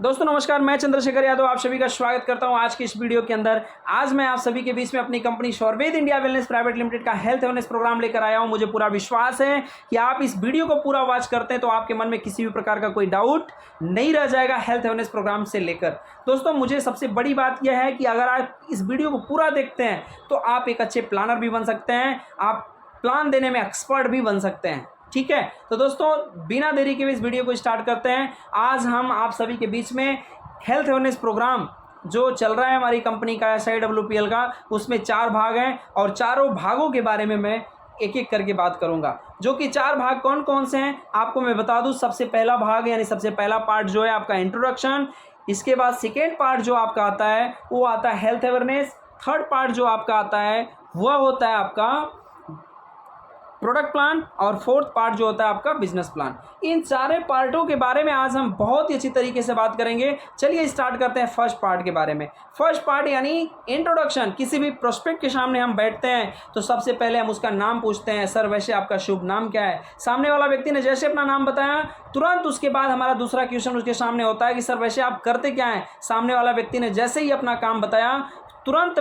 दोस्तों नमस्कार, मैं चंद्रशेखर यादव आप सभी का स्वागत करता हूं आज की इस वीडियो के अंदर। आज मैं आप सभी के बीच में अपनी company Swarved India wellness private limited का हेल्थ वेलनेस प्रोग्राम लेकर आया हूं। मुझे पूरा विश्वास है कि आप इस वीडियो को पूरा वॉच करते हैं तो आपके मन में किसी भी प्रकार का कोई डाउट नहीं रह जाएगा हेल्थ वेलनेस प्रोग्राम से लेकर। दोस्तों मुझे सबसे बड़ी बात यह है कि अगर आप इस वीडियो को पूरा देखते हैं तो आप एक अच्छे प्लानर भी बन सकते हैं, आप प्लान देने में एक्सपर्ट भी बन सकते हैं। ठीक है, तो दोस्तों बिना देरी के इस वीडियो को स्टार्ट करते हैं। आज हम आप सभी के बीच में हेल्थ अवेयरनेस प्रोग्राम जो चल रहा है हमारी कंपनी का SIWPL का, उसमें 4 भाग हैं और चारों भागों के बारे में मैं एक एक करके बात करूंगा। जो कि 4 भाग कौन कौन से हैं आपको मैं बता दूं। सबसे पहला भाग यानी सबसे पहला पार्ट जो है आपका इंट्रोडक्शन, इसके बाद सेकेंड पार्ट जो आपका आता है वो आता है हेल्थ अवेयरनेस, थर्ड पार्ट जो आपका आता है वह होता है आपका प्रोडक्ट प्लान और फोर्थ पार्ट जो होता है आपका बिजनेस प्लान। इन सारे पार्टों के बारे में आज हम बहुत ही अच्छी तरीके से बात करेंगे। चलिए स्टार्ट करते हैं फर्स्ट पार्ट के बारे में। फर्स्ट पार्ट यानी इंट्रोडक्शन। किसी भी प्रोस्पेक्ट के सामने हम बैठते हैं तो सबसे पहले हम उसका नाम पूछते हैं, सर वैसे आपका शुभ नाम क्या है। सामने वाला व्यक्ति ने जैसे अपना नाम बताया तुरंत उसके बाद हमारा दूसरा क्वेश्चन उसके सामने होता है कि सर वैसे आप करते क्या हैं। सामने वाला व्यक्ति ने जैसे ही अपना काम बताया तुरंत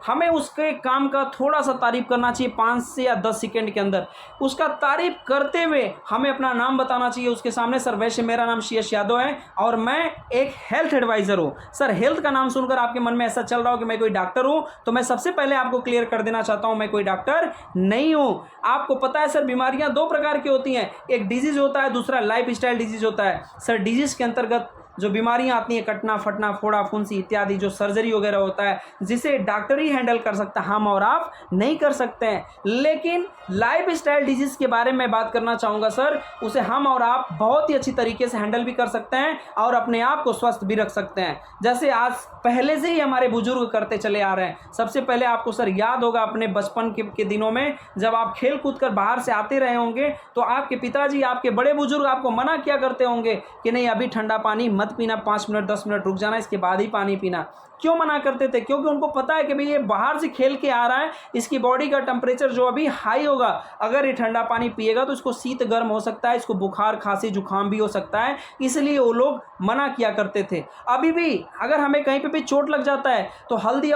हमें उसके काम का थोड़ा सा तारीफ करना चाहिए 5 से या 10 सेकंड के अंदर। उसका तारीफ करते हुए हमें अपना नाम बताना चाहिए उसके सामने, सर वैसे मेरा नाम CS यादव है और मैं एक हेल्थ एडवाइज़र हूँ। सर हेल्थ का नाम सुनकर आपके मन में ऐसा चल रहा हो कि मैं कोई डॉक्टर हूँ, तो मैं सबसे पहले आपको क्लियर कर देना चाहता हूँ मैं कोई डॉक्टर नहीं हूँ। आपको पता है सर बीमारियाँ 2 प्रकार की होती हैं, एक डिजीज़ होता है, दूसरा लाइफ स्टाइल डिजीज़ होता है। सर डिजीज़ के अंतर्गत जो बीमारियां आती हैं, कटना फटना फोड़ा फुंसी इत्यादि, जो सर्जरी वगैरह होता है जिसे डॉक्टर ही हैंडल कर सकता है, हम और आप नहीं कर सकते हैं। लेकिन लाइफ स्टाइल डिजीज़ के बारे में बात करना चाहूँगा सर, उसे हम और आप बहुत ही अच्छी तरीके से हैंडल भी कर सकते हैं और अपने आप को स्वस्थ भी रख सकते हैं, जैसे आज पहले से ही हमारे बुजुर्ग करते चले आ रहे हैं। सबसे पहले आपको सर याद होगा अपने बचपन के दिनों में जब आप खेल कूद कर बाहर से आते रहे होंगे तो आपके पिताजी, आपके बड़े बुजुर्ग आपको मना किया करते होंगे कि नहीं अभी ठंडा पानी मत पीना, 5 मिनट 10 मिनट रुक जाना, इसके बाद ही पानी पीना। क्यों मना करते थे? क्योंकि उनको पता है कि भाई ये बाहर से खेल के आ रहा है, इसकी बॉडी का टेम्परेचर जो अभी हाई होगा, अगर ये ठंडा पानी पिएगा तो इसको शीत गर्म हो सकता है, इसको बुखार खांसी जुकाम भी हो सकता है, इसलिए वो लोग मना किया करते थे। अभी भी अगर हमें कहीं पे भी चोट लग जाता है तो हल्दी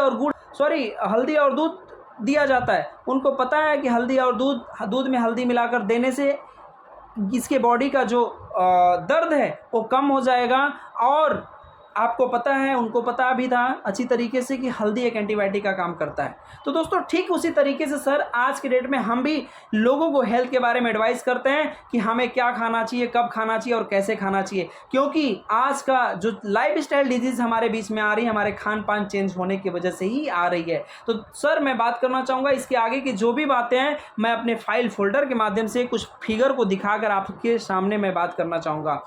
और दूध दिया जाता है। उनको पता है कि हल्दी और दूध में हल्दी मिलाकर देने से इसके बॉडी का जो दर्द है वो कम हो जाएगा। और आपको पता है, उनको पता भी था अच्छी तरीके से कि हल्दी एक एंटीबायोटिक का काम करता है। तो दोस्तों ठीक उसी तरीके से सर आज के डेट में हम भी लोगों को हेल्थ के बारे में एडवाइस करते हैं कि हमें क्या खाना चाहिए, कब खाना चाहिए और कैसे खाना चाहिए, क्योंकि आज का जो लाइफ स्टाइल डिजीज़ हमारे बीच में आ रही है हमारे खान पान चेंज होने की वजह से ही आ रही है। तो सर मैं बात करना चाहूँगा इसके आगे की जो भी बातें हैं मैं अपने फाइल फोल्डर के माध्यम से कुछ फिगर को दिखाकर आपके सामने मैं बात करना चाहूँगा।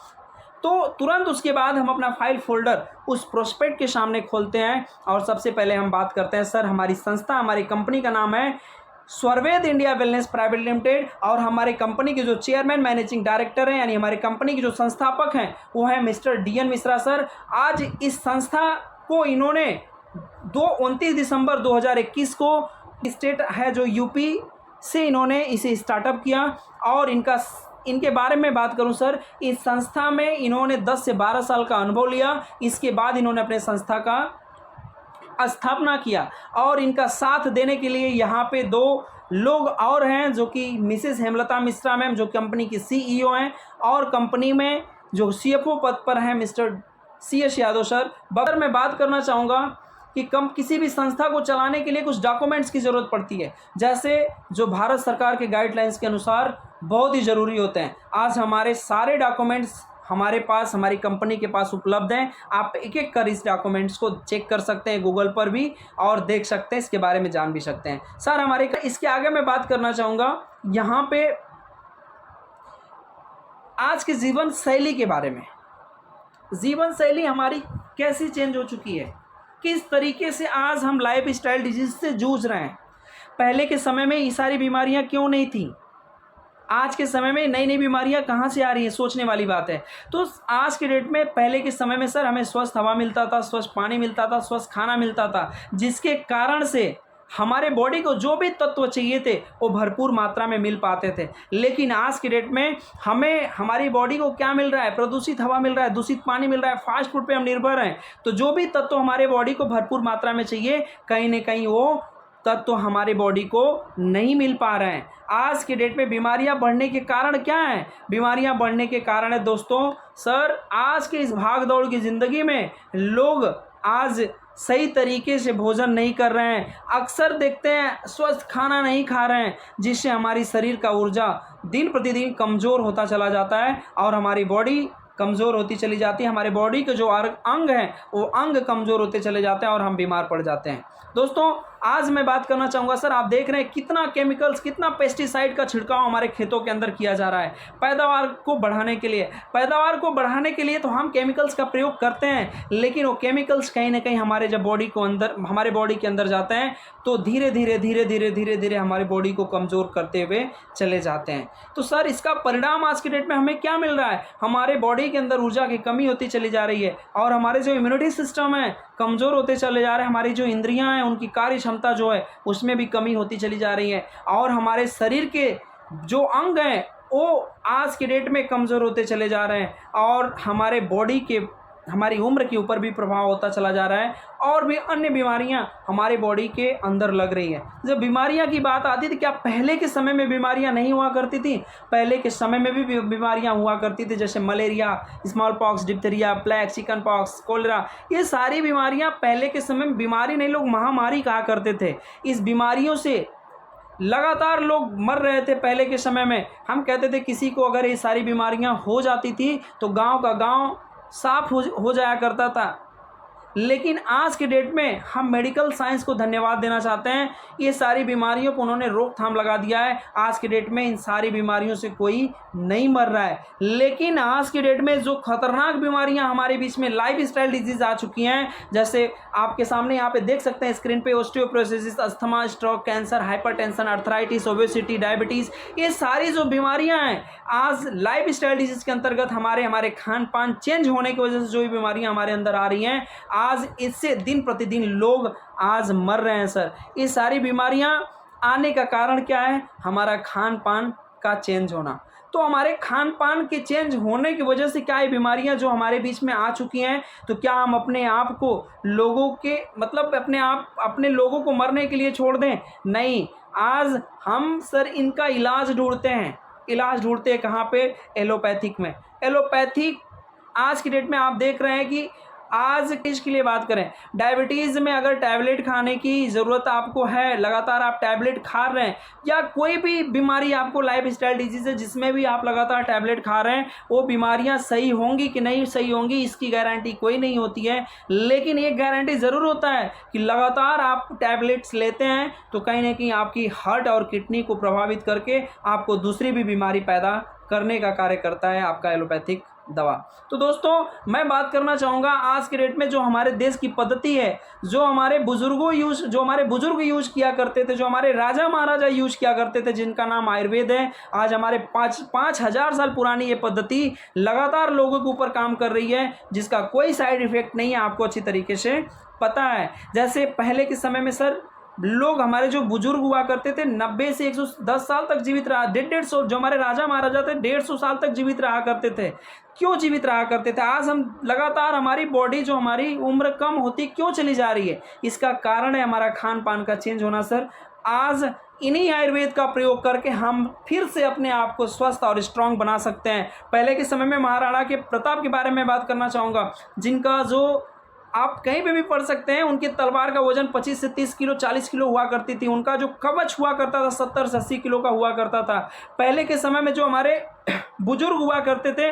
तो तुरंत उसके बाद हम अपना फाइल फोल्डर उस प्रोस्पेक्ट के सामने खोलते हैं और सबसे पहले हम बात करते हैं सर हमारी संस्था, हमारी कंपनी का नाम है Swarved India wellness private limited और हमारे कंपनी के जो चेयरमैन मैनेजिंग डायरेक्टर हैं यानी हमारी कंपनी के जो संस्थापक हैं वो हैं मिस्टर DN मिश्रा सर। आज इस संस्था को इन्होंने 29 दिसंबर 2021 को स्टेट है जो UP से इन्होंने इसे स्टार्टअप किया। और इनके बारे में बात करूं सर, इस संस्था में इन्होंने 10 से 12 साल का अनुभव लिया। इसके बाद इन्होंने अपने संस्था का स्थापना किया और इनका साथ देने के लिए यहाँ पे 2 लोग और हैं जो कि मिसेस हेमलता मिश्रा मैम जो कंपनी की CEO हैं और कंपनी में जो CFO पद पर हैं मिस्टर CS यादव सर। बगैर मैं बात करना चाहूँगा कि किसी भी संस्था को चलाने के लिए कुछ डॉक्यूमेंट्स की ज़रूरत पड़ती है, जैसे जो भारत सरकार के गाइडलाइंस के अनुसार बहुत ही ज़रूरी होते हैं। आज हमारे सारे डॉक्यूमेंट्स हमारे पास, हमारी कंपनी के पास उपलब्ध हैं। आप एक एक कर इस डॉक्यूमेंट्स को चेक कर सकते हैं गूगल पर भी और देख सकते हैं, इसके बारे में जान भी सकते हैं सर। हमारे इसके आगे मैं बात करना चाहूँगा यहाँ पे आज के जीवन शैली के बारे में। जीवन शैली हमारी कैसी चेंज हो चुकी है, किस तरीके से आज हम लाइफ स्टाइल डिजीज़ से जूझ रहे हैं। पहले के समय में ये सारी बीमारियां क्यों नहीं थी, आज के समय में नई नई बीमारियां कहाँ से आ रही हैं, सोचने वाली बात है। तो आज के डेट में पहले के समय में सर हमें स्वस्थ हवा मिलता था, स्वस्थ पानी मिलता था, स्वस्थ खाना मिलता था, जिसके कारण से हमारे बॉडी को जो भी तत्व चाहिए थे वो भरपूर मात्रा में मिल पाते थे। लेकिन आज की डेट में हमें हमारी बॉडी को क्या मिल रहा है? प्रदूषित हवा मिल रहा है, दूषित पानी मिल रहा है, फास्ट फूड पे हम निर्भर हैं। तो जो भी तत्व हमारे बॉडी को भरपूर मात्रा में चाहिए, कहीं ना कहीं वो तत्व हमारी बॉडी को नहीं मिल पा रहे हैं। आज की डेट में बीमारियां बढ़ने के कारण क्या है? बीमारियां बढ़ने के कारण है दोस्तों, सर, आज के इस भाग दौड़ की ज़िंदगी में लोग आज सही तरीके से भोजन नहीं कर रहे हैं। अक्सर देखते हैं स्वस्थ खाना नहीं खा रहे हैं, जिससे हमारी शरीर का ऊर्जा दिन प्रतिदिन कमज़ोर होता चला जाता है और हमारी बॉडी कमज़ोर होती चली जाती है। हमारे बॉडी के जो अंग हैं वो अंग कमज़ोर होते चले जाते हैं और हम बीमार पड़ जाते हैं। दोस्तों, आज मैं बात करना चाहूँगा, सर, आप देख रहे हैं कितना केमिकल्स, कितना पेस्टिसाइड का छिड़काव हमारे खेतों के अंदर किया जा रहा है पैदावार को बढ़ाने के लिए। पैदावार को बढ़ाने के लिए तो हम केमिकल्स का प्रयोग करते हैं, लेकिन वो केमिकल्स कहीं ना कहीं हमारे जब हमारे बॉडी के अंदर जाते हैं तो धीरे धीरे हमारी बॉडी को कमज़ोर करते हुए चले जाते हैं। तो सर, इसका परिणाम आज की डेट में हमें क्या मिल रहा है? हमारे बॉडी के अंदर ऊर्जा की कमी होती चली जा रही है और हमारे जो इम्यूनिटी सिस्टम है कमज़ोर होते चले जा रहे हैं। हमारी जो इंद्रियां हैं उनकी कार्य क्षमता जो है उसमें भी कमी होती चली जा रही है और हमारे शरीर के जो अंग हैं वो आज की डेट में कमज़ोर होते चले जा रहे हैं और हमारी उम्र के ऊपर भी प्रभाव होता चला जा रहा है और भी अन्य बीमारियां हमारी बॉडी के अंदर लग रही है। जब बीमारियां की बात आती थी, क्या पहले के समय में बीमारियां नहीं हुआ करती थी? पहले के समय में भी बीमारियां हुआ करती थी, जैसे malaria, smallpox, diphtheria, plague, chicken pox, cholera. ये सारी बीमारियां पहले के समय में बीमारी नहीं, लोग महामारी कहा करते थे। इस बीमारियों से लगातार लोग मर रहे थे पहले के समय में। हम कहते थे किसी को अगर ये सारी बीमारियां हो जाती थी तो गांव का गांव साफ हो जाया करता था। लेकिन आज के डेट में हम मेडिकल साइंस को धन्यवाद देना चाहते हैं, ये सारी बीमारियों को उन्होंने रोकथाम लगा दिया है। आज के डेट में इन सारी बीमारियों से कोई नहीं मर रहा है। लेकिन आज के डेट में जो खतरनाक बीमारियां हमारे बीच में लाइफस्टाइल डिजीज आ चुकी हैं, जैसे आपके सामने यहाँ पे देख सकते हैं स्क्रीन पे, osteoporosis, asthma, stroke, cancer, hypertension, arthritis, obesity, diabetes, ये सारी जो बीमारियाँ हैं आज लाइफस्टाइल डिजीज के अंतर्गत हमारे खान पान चेंज होने की वजह से जो भी बीमारियाँ हमारे अंदर आ रही हैं, आज इससे दिन प्रतिदिन लोग आज मर रहे हैं। सर, ये सारी बीमारियां आने का कारण क्या है? हमारा खान पान का चेंज होना। तो हमारे खान पान के चेंज होने की वजह से क्या ये बीमारियां जो हमारे बीच में आ चुकी हैं, तो क्या हम अपने आप को अपने लोगों को मरने के लिए छोड़ दें? नहीं, आज हम सर इनका इलाज ढूंढते हैं कहाँ पे? एलोपैथिक में। एलोपैथिक आज की डेट में आप देख रहे हैं कि आज किसके लिए बात करें, डायबिटीज़ में अगर टैबलेट खाने की ज़रूरत आपको है, लगातार आप टैबलेट खा रहे हैं, या कोई भी बीमारी आपको लाइफस्टाइल डिजीज़ है जिसमें भी आप लगातार टैबलेट खा रहे हैं, वो बीमारियां सही होंगी कि नहीं सही होंगी इसकी गारंटी कोई नहीं होती है। लेकिन एक गारंटी ज़रूर होता है कि लगातार आप टैबलेट्स लेते हैं तो कहीं ना कहीं आपकी हार्ट और किडनी को प्रभावित करके आपको दूसरी भी बीमारी पैदा करने का कार्य करता है आपका एलोपैथिक दवा। तो दोस्तों, मैं बात करना चाहूँगा आज के डेट में जो हमारे देश की पद्धति है, जो हमारे बुजुर्ग यूज किया करते थे, जो हमारे राजा महाराजा यूज किया करते थे, जिनका नाम आयुर्वेद है। आज हमारे 5,000 साल पुरानी ये पद्धति लगातार लोगों के ऊपर काम कर रही है, जिसका कोई साइड इफेक्ट नहीं है, आपको अच्छी तरीके से पता है। जैसे पहले के समय में सर लोग, हमारे जो बुजुर्ग हुआ करते थे 90 से 110 साल तक जीवित रहा, 150 जो हमारे राजा महाराजा थे 150 साल तक जीवित रहा करते थे। क्यों जीवित रहा करते थे? आज हम लगातार हमारी बॉडी जो हमारी उम्र कम होती क्यों चली जा रही है? इसका कारण है हमारा खान पान का चेंज होना। सर, आज इन्हीं आयुर्वेद का प्रयोग करके हम फिर से अपने आप को स्वस्थ और स्ट्रांग बना सकते हैं। पहले के समय में महाराणा के प्रताप के बारे में बात करना चाहूँगा, जिनका जो आप कहीं पे भी पढ़ सकते हैं, उनके तलवार का वजन 25 से 30 किलो 40 किलो हुआ करती थी। उनका जो कवच हुआ करता था 70 से 80 किलो का हुआ करता था। पहले के समय में जो हमारे बुजुर्ग हुआ करते थे,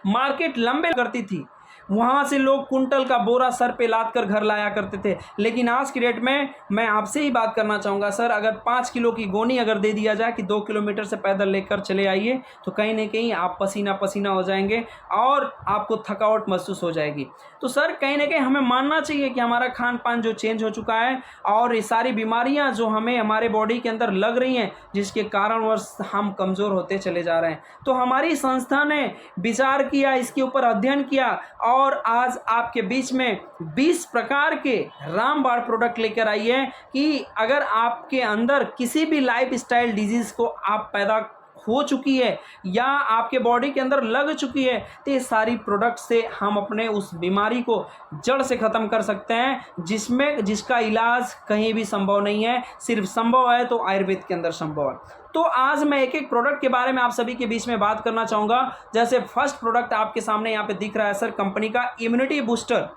मार्केट लंबे करती थी, वहाँ से लोग कुंटल का बोरा सर पे लाद कर घर लाया करते थे। लेकिन आज की डेट में मैं आपसे ही बात करना चाहूँगा सर, अगर 5 किलो की गोनी अगर दे दिया जाए कि 2 किलोमीटर से पैदल लेकर चले आइए, तो कहीं ना कहीं आप पसीना पसीना हो जाएंगे और आपको थकावट महसूस हो जाएगी। तो सर कहीं ना कहीं हमें मानना चाहिए कि हमारा खान पान जो चेंज हो चुका है और ये सारी बीमारियां जो हमें हमारे बॉडी के अंदर लग रही हैं, जिसके कारणवश हम कमज़ोर होते चले जा रहे हैं। तो हमारी संस्था ने विचार किया, इसके ऊपर अध्ययन किया और आज आपके बीच में 20 प्रकार के रामबाण प्रोडक्ट लेकर आई है कि अगर आपके अंदर किसी भी लाइफ स्टाइल डिजीज़ को आप पैदा हो चुकी है या आपके बॉडी के अंदर लग चुकी है, तो ये सारी प्रोडक्ट से हम अपने उस बीमारी को जड़ से ख़त्म कर सकते हैं, जिसका इलाज कहीं भी संभव नहीं है। सिर्फ संभव है तो आयुर्वेद के अंदर संभव है। तो आज मैं एक एक प्रोडक्ट के बारे में आप सभी के बीच में बात करना चाहूँगा। जैसे फर्स्ट प्रोडक्ट आपके सामने यहाँ पे दिख रहा है सर, कंपनी का इम्यूनिटी बूस्टर।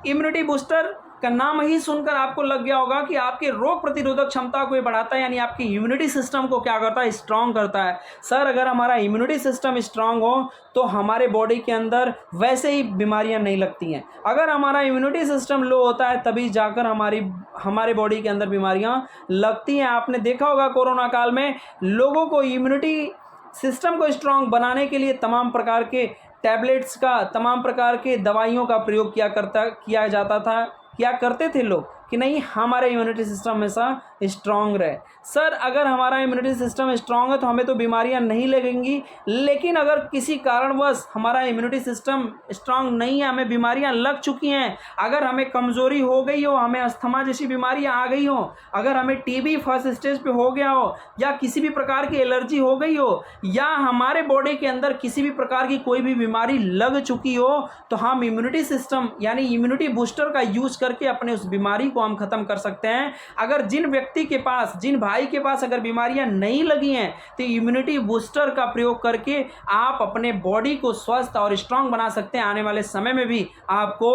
इम्यूनिटी बूस्टर का नाम ही सुनकर आपको लग गया होगा कि आपके रोग प्रतिरोधक क्षमता को ये बढ़ाता है, यानी आपकी इम्यूनिटी सिस्टम को क्या करता है, स्ट्रांग करता है। सर अगर हमारा इम्यूनिटी सिस्टम स्ट्रांग हो तो हमारे बॉडी के अंदर वैसे ही बीमारियां नहीं लगती हैं। अगर हमारा इम्यूनिटी सिस्टम लो होता है तभी जाकर हमारे बॉडी के अंदर बीमारियां लगती हैं। आपने देखा होगा कोरोना काल में लोगों को इम्यूनिटी सिस्टम को स्ट्रांग बनाने के लिए तमाम प्रकार के टैबलेट्स का, तमाम प्रकार के दवाइयों का प्रयोग किया करते थे लोग कि नहीं हमारा इम्यूनिटी सिस्टम हमेशा स्ट्रांग रहे। सर अगर हमारा इम्यूनिटी सिस्टम स्ट्रांग है तो हमें तो बीमारियां नहीं लगेंगी, लेकिन अगर किसी कारणवश हमारा इम्यूनिटी सिस्टम स्ट्रांग नहीं है, हमें बीमारियां लग चुकी हैं, अगर हमें कमज़ोरी हो गई हो, हमें अस्थमा जैसी बीमारियां आ गई हो, अगर हमें टीबी फर्स्ट स्टेज पे हो गया हो, या किसी भी प्रकार की एलर्जी हो गई हो, या हमारे बॉडी के अंदर किसी भी प्रकार की कोई भी बीमारी लग चुकी हो, तो हम इम्यूनिटी सिस्टम यानी इम्यूनिटी बूस्टर का यूज़ करके अपने उस बीमारी को हम ख़त्म कर सकते हैं। अगर जिन व्यक्ति के पास, जिन भाई के पास अगर बीमारियां नहीं लगी हैं तो इम्यूनिटी बूस्टर का प्रयोग करके आप अपने बॉडी को स्वस्थ और स्ट्रांग बना सकते हैं। आने वाले समय में भी आपको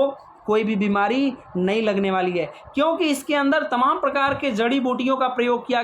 कोई भी बीमारी नहीं लगने वाली है, क्योंकि इसके अंदर तमाम प्रकार के जड़ी बूटियों का प्रयोग किया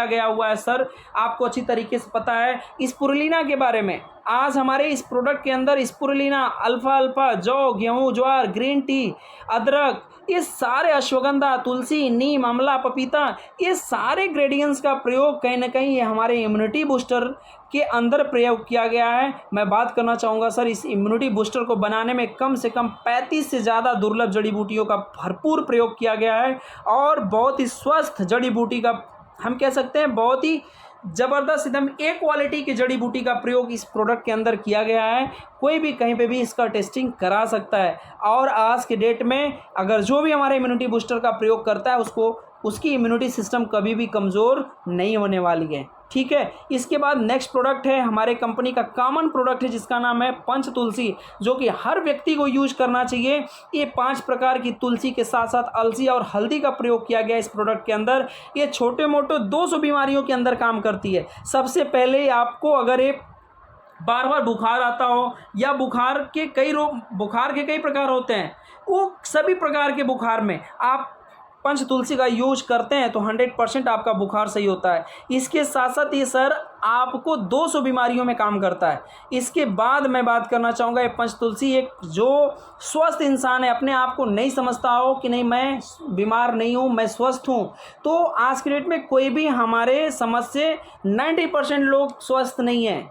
गया हुआ है। सर आपको अच्छी तरीके से पता है स्पुरुलिना के बारे में। आज हमारे इस प्रोडक्ट के अंदर स्पुरुलिना, अल्फा, जौ, गेहूं, ज्वार, ग्रीन टी, अदरक, ये सारे अश्वगंधा, तुलसी, नीम, आंवला, पपीता, ये सारे इंग्रेडिएंट्स का प्रयोग कहीं ना कहीं हमारे इम्यूनिटी बूस्टर के अंदर प्रयोग किया गया है। मैं बात करना चाहूँगा सर इस इम्यूनिटी बूस्टर को बनाने में कम से कम 35 से ज़्यादा दुर्लभ जड़ी बूटियों का भरपूर प्रयोग किया गया है और बहुत ही स्वस्थ जड़ी बूटी का, हम कह सकते हैं बहुत ही ज़बरदस्त एकदम ए क्वालिटी की जड़ी बूटी का प्रयोग इस प्रोडक्ट के अंदर किया गया है। कोई भी कहीं पे भी इसका टेस्टिंग करा सकता है और आज के डेट में अगर जो भी हमारे इम्यूनिटी बूस्टर का प्रयोग करता है उसकी इम्यूनिटी सिस्टम कभी भी कमज़ोर नहीं होने वाली है। ठीक है, इसके बाद नेक्स्ट प्रोडक्ट है हमारे कंपनी का कॉमन प्रोडक्ट है जिसका नाम है पंच तुलसी, जो कि हर व्यक्ति को यूज करना चाहिए। ये 5 प्रकार की तुलसी के साथ साथ अलसी और हल्दी का प्रयोग किया गया इस प्रोडक्ट के अंदर। ये छोटे मोटे 200 बीमारियों के अंदर काम करती है। सबसे पहले आपको अगर एक बार बार बुखार आता हो या बुखार के कई प्रकार होते हैं, वो सभी प्रकार के बुखार में आप पंच तुलसी का यूज करते हैं तो 100% आपका बुखार सही होता है। इसके साथ साथ ये सर आपको 200 बीमारियों में काम करता है। इसके बाद मैं बात करना चाहूँगा ये पंच तुलसी एक जो स्वस्थ इंसान है, अपने आप को नहीं समझता हो कि नहीं मैं बीमार नहीं हूँ, मैं स्वस्थ हूँ, तो आज के डेट में कोई भी हमारे समझ से 90% लोग स्वस्थ नहीं हैं,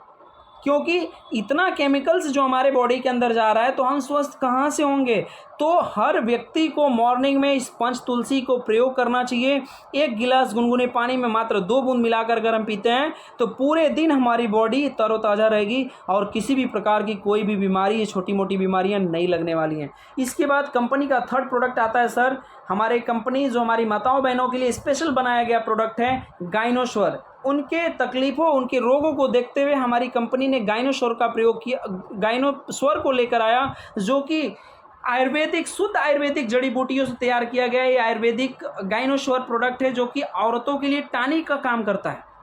क्योंकि इतना केमिकल्स जो हमारे बॉडी के अंदर जा रहा है तो हम स्वस्थ कहाँ से होंगे। तो हर व्यक्ति को मॉर्निंग में इस पंच तुलसी को प्रयोग करना चाहिए। 1 गिलास गुनगुने पानी में मात्र 2 बूंद मिलाकर अगर हम पीते हैं तो पूरे दिन हमारी बॉडी तरोताज़ा रहेगी और किसी भी प्रकार की कोई भी बीमारी, छोटी मोटी बीमारियां नहीं लगने वाली हैं। इसके बाद कंपनी का थर्ड प्रोडक्ट आता है सर, हमारे कंपनी जो हमारी माताओं बहनों के लिए स्पेशल बनाया गया प्रोडक्ट है गाइनोस्वर। उनके तकलीफ़ों, उनके रोगों को देखते हुए हमारी कंपनी ने गाइनोस्वर का प्रयोग किया, गाइनोस्वर को लेकर आया, जो कि आयुर्वेदिक, शुद्ध आयुर्वेदिक जड़ी बूटियों से तैयार किया गया ये आयुर्वेदिक गाइनोस्वर प्रोडक्ट है, जो कि औरतों के लिए टॉनिक का काम करता है।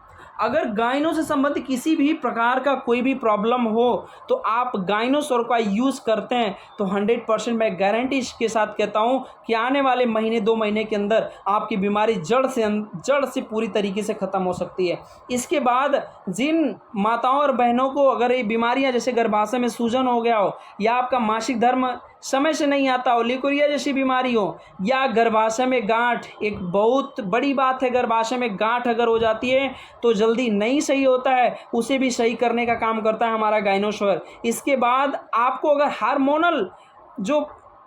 अगर गाइनो से संबंधित किसी भी प्रकार का कोई भी प्रॉब्लम हो तो आप गाइनोस्वर का यूज़ करते हैं तो 100% मैं गारंटी के साथ कहता हूं कि आने वाले महीने 2 महीने के अंदर आपकी बीमारी जड़ से पूरी तरीके से ख़त्म हो सकती है। इसके बाद जिन माताओं और बहनों को अगर ये बीमारियां जैसे गर्भाशय में सूजन हो गया हो, या आपका मासिक धर्म समय से नहीं आता हो, लिकोरिया जैसी बीमारी हो, या गर्भाशय में गांठ, एक बहुत बड़ी बात है, गर्भाशय में गांठ अगर हो जाती है तो जल्दी नहीं सही होता है, उसे भी सही करने का काम करता है हमारा गाइनोस्वर। इसके बाद आपको अगर हार्मोनल जो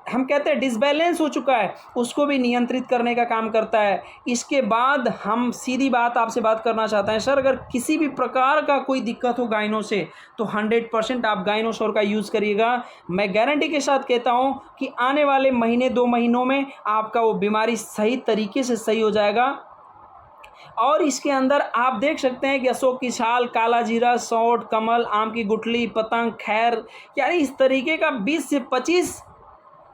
हम कहते हैं डिसबैलेंस हो चुका है, उसको भी नियंत्रित करने का काम करता है। इसके बाद हम सीधी बात आपसे बात करना चाहते हैं, सर अगर किसी भी प्रकार का कोई दिक्कत हो गाइनो से तो 100% आप गाइनोसोर का यूज़ करिएगा। मैं गारंटी के साथ कहता हूं कि आने वाले महीने 2 महीनों में आपका वो बीमारी सही तरीके से सही हो जाएगा। और इसके अंदर आप देख सकते हैं कि अशोक की छाल, काला जीरा, सौंठ, कमल, आम की गुठली, पतंग, खैर, यानी इस तरीके का 20 से 25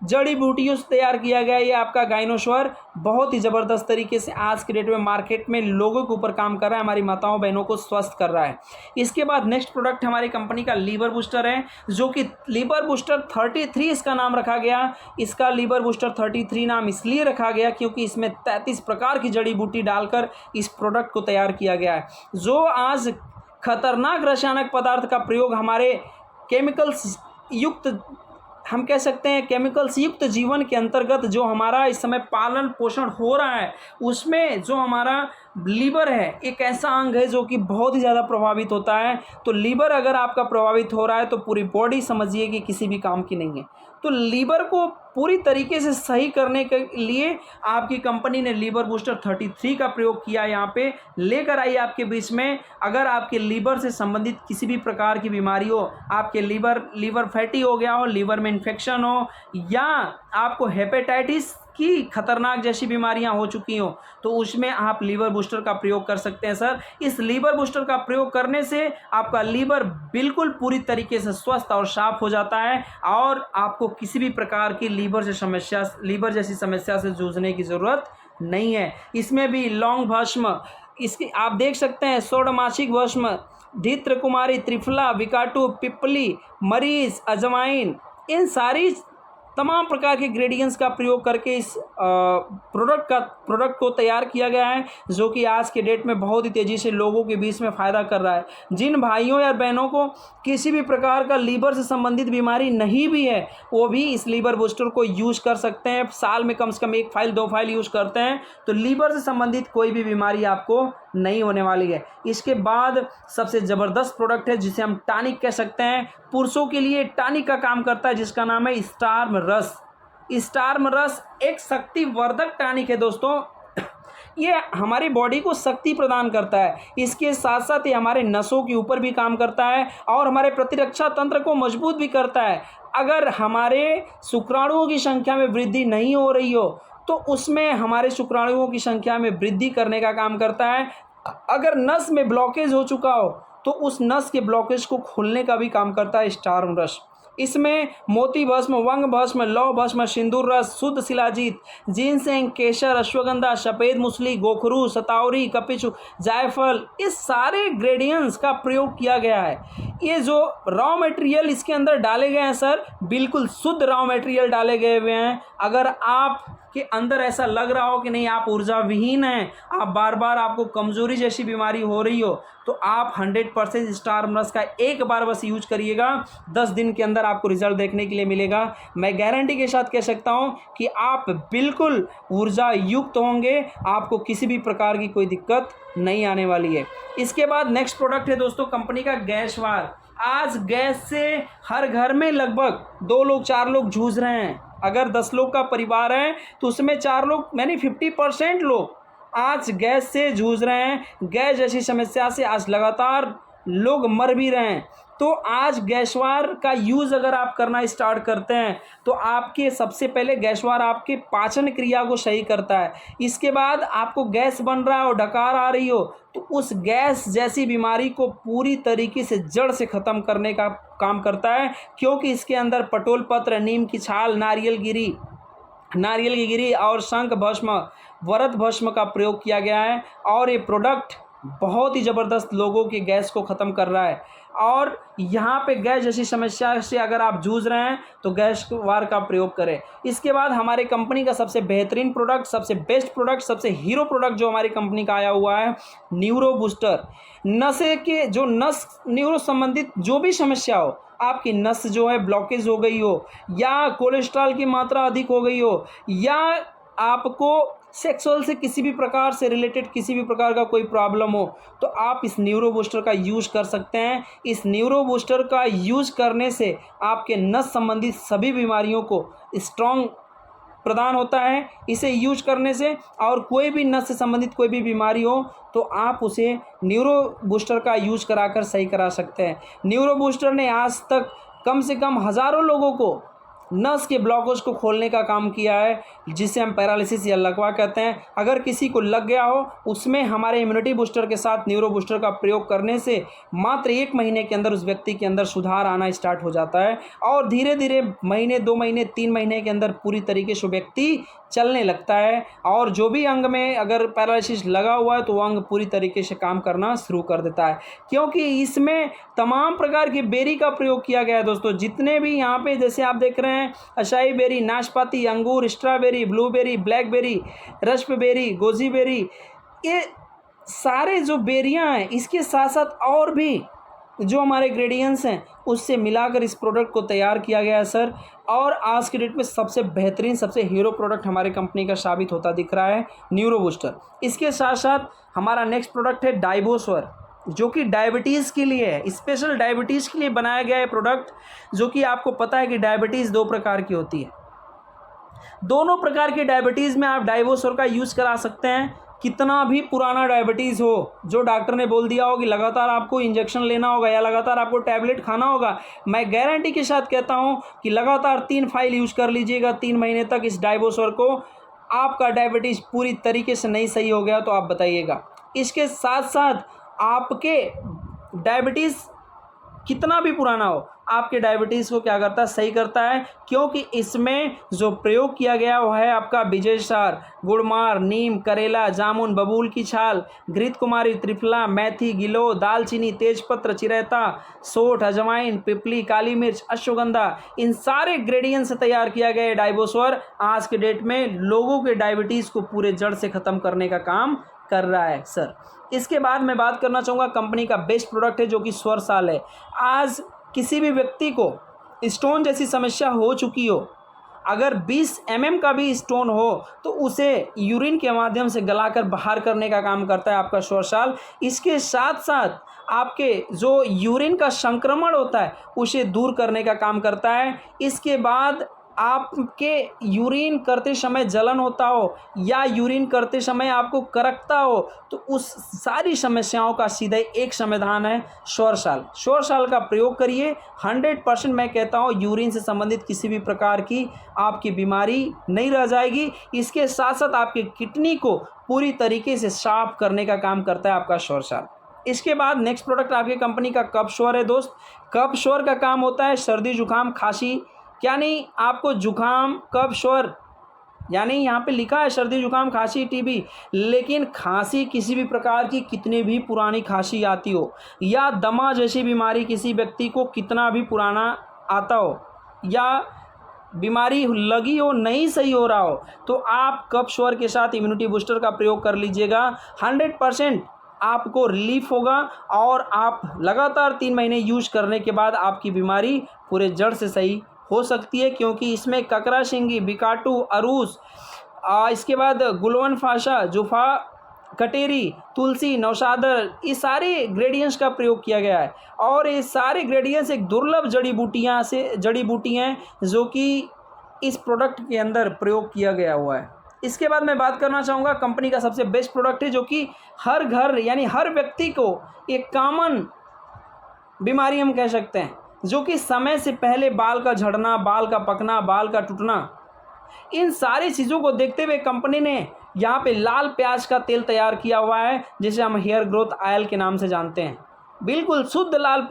जड़ी बूटियों से तैयार किया गया ये आपका गाइनोसोर बहुत ही ज़बरदस्त तरीके से आज के डेट में मार्केट में लोगों के ऊपर काम कर रहा है, हमारी माताओं बहनों को स्वस्थ कर रहा है। इसके बाद नेक्स्ट प्रोडक्ट हमारी कंपनी का लीवर बूस्टर है, जो कि लीवर बूस्टर 33 इसका नाम रखा गया। इसका लीवर बूस्टर 33 नाम इसलिए रखा गया क्योंकि इसमें 33 प्रकार की जड़ी बूटी डालकर इस प्रोडक्ट को तैयार किया गया है, जो आज खतरनाक रासायनिक पदार्थ का प्रयोग हमारे केमिकल्स युक्त, हम कह सकते हैं केमिकल्स युक्त जीवन के अंतर्गत जो हमारा इस समय पालन पोषण हो रहा है, उसमें जो हमारा लीवर है एक ऐसा अंग है जो कि बहुत ही ज़्यादा प्रभावित होता है। तो लीवर अगर आपका प्रभावित हो रहा है तो पूरी बॉडी समझिए कि किसी भी काम की नहीं है। तो लीवर को पूरी तरीके से सही करने के लिए आपकी कंपनी ने लीवर बूस्टर 33 का प्रयोग किया, यहाँ पे लेकर आई आपके बीच में। अगर आपके लीवर से संबंधित किसी भी प्रकार की बीमारी हो, आपके लीवर फैटी हो गया हो, लीवर में इन्फेक्शन हो, या आपको हेपेटाइटिस की खतरनाक जैसी बीमारियां हो चुकी हो, तो उसमें आप लीवर बूस्टर का प्रयोग कर सकते हैं। सर इस लीवर बूस्टर का प्रयोग करने से आपका लीवर बिल्कुल पूरी तरीके से स्वस्थ और साफ हो जाता है और आपको किसी भी प्रकार की लीवर जैसी समस्या से जूझने की ज़रूरत नहीं है। इसमें भी लौंग भस्म, इसकी आप देख सकते हैं, सोडमासिक भस्म, धित्र कुमारी, त्रिफला, विकाटू, पिपली, मरीच, अजवाइन, इन सारी तमाम प्रकार के इंग्रेडिएंट्स का प्रयोग करके इस प्रोडक्ट को तैयार किया गया है, जो कि आज के डेट में बहुत ही तेज़ी से लोगों के बीच में फ़ायदा कर रहा है। जिन भाइयों या बहनों को किसी भी प्रकार का लीवर से संबंधित बीमारी नहीं भी है, वो भी इस लीवर बूस्टर को यूज़ कर सकते हैं। साल में कम से कम 1 फाइल 2 फाइल यूज़ करते हैं तो लीवर से संबंधित कोई भी बीमारी आपको नहीं होने वाली है। इसके बाद सबसे ज़बरदस्त प्रोडक्ट है जिसे हम टॉनिक कह सकते हैं, पुरुषों के लिए टॉनिक का काम करता है, जिसका नाम है स्टार्म रस। स्टार्म रस एक शक्तिवर्धक टॉनिक है दोस्तों, ये हमारी बॉडी को शक्ति प्रदान करता है। इसके साथ साथ ये हमारे नसों के ऊपर भी काम करता है और हमारे प्रतिरक्षा तंत्र को मजबूत भी करता है। अगर हमारे शुक्राणुओं की संख्या में वृद्धि नहीं हो रही हो तो उसमें हमारे शुक्राणुओं की संख्या में वृद्धि करने का काम करता है। अगर नस में ब्लॉकेज हो चुका हो तो उस नस के ब्लॉकेज को खोलने का भी काम करता है स्टार्म रस। इसमें मोती भस्म, वंग भस्म, लौह भस्म, सिंदूर रस, शुद्ध शिलाजीत, जिनसेंग, केसर, अश्वगंधा, सफ़ेद मूसली, गोखरू, सतावरी, कपिचु, जायफल, इस सारे इंग्रेडिएंट्स का प्रयोग किया गया है। ये जो रॉ मटेरियल इसके अंदर डाले गए हैं सर, बिल्कुल शुद्ध रॉ मटेरियल डाले गए हुए हैं। अगर आप के अंदर ऐसा लग रहा हो कि नहीं आप ऊर्जा विहीन हैं, आप बार बार आपको कमज़ोरी जैसी बीमारी हो रही हो, तो आप 100% स्टार्म रस का एक बार बस यूज करिएगा, 10 दिन के अंदर आपको रिजल्ट देखने के लिए मिलेगा। मैं गारंटी के साथ कह सकता हूं कि आप बिल्कुल ऊर्जा युक्त होंगे, आपको किसी भी प्रकार की कोई दिक्कत नहीं आने वाली है। इसके बाद नेक्स्ट प्रोडक्ट है दोस्तों कंपनी का गैस वार। आज गैस से हर घर में लगभग 2 लोग 4 लोग जूझ रहे हैं। अगर 10 लोग का परिवार है तो उसमें 4 लोग यानी 50% लोग आज गैस से जूझ रहे हैं। गैस जैसी समस्या से आज लगातार लोग मर भी रहे हैं। तो आज गैसवार का यूज़ अगर आप करना स्टार्ट करते हैं तो आपके सबसे पहले गैसवार आपके पाचन क्रिया को सही करता है। इसके बाद आपको गैस बन रहा हो, डकार आ रही हो, तो उस गैस जैसी बीमारी को पूरी तरीके से जड़ से ख़त्म करने का काम करता है, क्योंकि इसके अंदर पटोल पत्र, नीम की छाल, नारियल की गिरी और शंख भस्म, वरद भस्म का प्रयोग किया गया है। और ये प्रोडक्ट बहुत ही ज़बरदस्त लोगों के गैस को ख़त्म कर रहा है। और यहाँ पे गैस जैसी समस्या से अगर आप जूझ रहे हैं तो गैस वार का प्रयोग करें। इसके बाद हमारे कंपनी का सबसे बेहतरीन प्रोडक्ट, सबसे बेस्ट प्रोडक्ट, सबसे हीरो प्रोडक्ट जो हमारी कंपनी का आया हुआ है, न्यूरो बूस्टर। नशे के जो न्यूरो संबंधित जो भी समस्या हो, आपकी नस जो है ब्लॉकेज हो गई हो, या कोलेस्ट्रॉल की मात्रा अधिक हो गई हो, या आपको सेक्सुअल से किसी भी प्रकार से रिलेटेड किसी भी प्रकार का कोई प्रॉब्लम हो तो आप इस न्यूरो बूस्टर का यूज़ कर सकते हैं। इस न्यूरो बूस्टर का यूज़ करने से आपके नस संबंधित सभी बीमारियों को स्ट्रॉन्ग प्रदान होता है इसे यूज करने से। और कोई भी नस से संबंधित कोई भी बीमारी हो तो आप उसे न्यूरो बूस्टर का यूज कराकर सही करा सकते हैं। न्यूरो बूस्टर ने आज तक कम से कम हज़ारों लोगों को नस के ब्लॉकेज को खोलने का काम किया है, जिसे हम पैरालिसिस या लकवा कहते हैं। अगर किसी को लग गया हो उसमें हमारे इम्यूनिटी बूस्टर के साथ न्यूरो बूस्टर का प्रयोग करने से मात्र 1 महीने के अंदर उस व्यक्ति के अंदर सुधार आना स्टार्ट हो जाता है और धीरे धीरे महीने 2 महीने 3 महीने के अंदर पूरी तरीके से व्यक्ति चलने लगता है। और जो भी अंग में अगर पैरालिसिस लगा हुआ है तो वो अंग पूरी तरीके से काम करना शुरू कर देता है, क्योंकि इसमें तमाम प्रकार की बेरी का प्रयोग किया गया है। दोस्तों जितने भी यहाँ पे जैसे आप देख रहे हैं अशाई बेरी, नाशपाती, अंगूर, strawberry, blueberry, blackberry, raspberry, goji berry, ये सारे जो बेरियां हैं इसके साथ साथ और भी जो हमारे इंग्रेडिएंट्स हैं उससे मिलाकर इस प्रोडक्ट को तैयार किया गया है सर। और आज के डेट में सबसे बेहतरीन सबसे हीरो प्रोडक्ट हमारे कंपनी का साबित होता दिख रहा है न्यूरो बूस्टर। इसके साथ साथ हमारा नेक्स्ट प्रोडक्ट है डाइबोस्वर, जो कि डायबिटीज़ के लिए है, स्पेशल डायबिटीज़ के लिए बनाया गया है प्रोडक्ट। जो कि आपको पता है कि डायबिटीज़ 2 प्रकार की होती है, दोनों प्रकार की डायबिटीज़ में आप डाइबोस्वर का यूज़ करा सकते हैं। कितना भी पुराना डायबिटीज़ हो, जो डॉक्टर ने बोल दिया हो कि लगातार आपको इंजेक्शन लेना होगा या लगातार आपको टैबलेट खाना होगा, मैं गारंटी के साथ कहता हूं कि लगातार 3 फाइल यूज़ कर लीजिएगा 3 महीने तक इस डाइबोस्वर को, आपका डायबिटीज़ पूरी तरीके से नहीं सही हो गया तो आप बताइएगा। इसके साथ साथ आपके डायबिटीज़ कितना भी पुराना हो आपके डायबिटीज़ को क्या करता है, सही करता है, क्योंकि इसमें जो प्रयोग किया गया वो है आपका विजय सार, गुड़मार, नीम, करेला, जामुन, बबूल की छाल, घृत कुमारी, त्रिफला, मेथी, गिलो, दालचीनी, तेजपत्र, चिरैता, सोंठ, अजवाइन, पिपली, काली मिर्च, अश्वगंधा, इन सारे इंग्रेडिएंट से तैयार किया गया डाइबोस्वर आज के डेट में लोगों के डायबिटीज़ को पूरे जड़ से ख़त्म करने का काम कर रहा है सर। इसके बाद मैं बात करना चाहूँगा कंपनी का बेस्ट प्रोडक्ट है जो कि स्वरसाल है। आज किसी भी व्यक्ति को स्टोन जैसी समस्या हो चुकी हो, अगर 20 mm का भी स्टोन हो तो उसे यूरिन के माध्यम से गलाकर बाहर करने का काम करता है आपका स्वरसाल। इसके साथ साथ आपके जो यूरिन का संक्रमण होता है उसे दूर करने का काम करता है। इसके बाद आपके यूरिन करते समय जलन होता हो या यूरिन करते समय आपको करकता हो तो उस सारी समस्याओं का सीधा एक समाधान है स्वरसाल। स्वरसाल का प्रयोग करिए, 100% मैं कहता हूँ यूरिन से संबंधित किसी भी प्रकार की आपकी बीमारी नहीं रह जाएगी। इसके साथ साथ आपकी किडनी को पूरी तरीके से साफ करने का काम करता है आपका स्वरसाल। इसके बाद नेक्स्ट प्रोडक्ट आपकी कंपनी का कफ श्योर है दोस्त। कफ श्योर का काम होता है सर्दी जुकाम खांसी, यानी आपको जुकाम कफ श्योर, यानी यहाँ पे लिखा है सर्दी जुकाम खांसी टीबी, लेकिन खांसी किसी भी प्रकार की कितनी भी पुरानी खांसी आती हो या दमा जैसी बीमारी किसी व्यक्ति को कितना भी पुराना आता हो या बीमारी लगी हो नहीं सही हो रहा हो तो आप कफ श्योर के साथ इम्यूनिटी बूस्टर का प्रयोग कर लीजिएगा। 100% आपको रिलीफ होगा और आप लगातार 3 महीने यूज करने के बाद आपकी बीमारी पूरे जड़ से सही हो सकती है, क्योंकि इसमें ककरा सिंगी, बिकाटू, अरूस, इसके बाद गुलवन फाशा, जुफा, कटेरी, तुलसी, नौशादर, ये सारे इंग्रेडिएंट्स का प्रयोग किया गया है। और ये सारे इंग्रेडिएंट्स एक दुर्लभ जड़ी बूटियाँ हैं जो कि इस प्रोडक्ट के अंदर प्रयोग किया गया हुआ है। इसके बाद मैं बात करना चाहूँगा कंपनी का सबसे बेस्ट प्रोडक्ट है जो कि हर घर यानी हर व्यक्ति को एक कॉमन बीमारी हम कह सकते हैं, जो कि समय से पहले बाल का झड़ना, बाल का पकना, बाल का टूटना, इन सारी चीज़ों को देखते हुए कंपनी ने यहाँ पे लाल प्याज का तेल तैयार किया हुआ है जिसे हम हेयर ग्रोथ ऑयल के नाम से जानते हैं। बिल्कुल शुद्ध लाल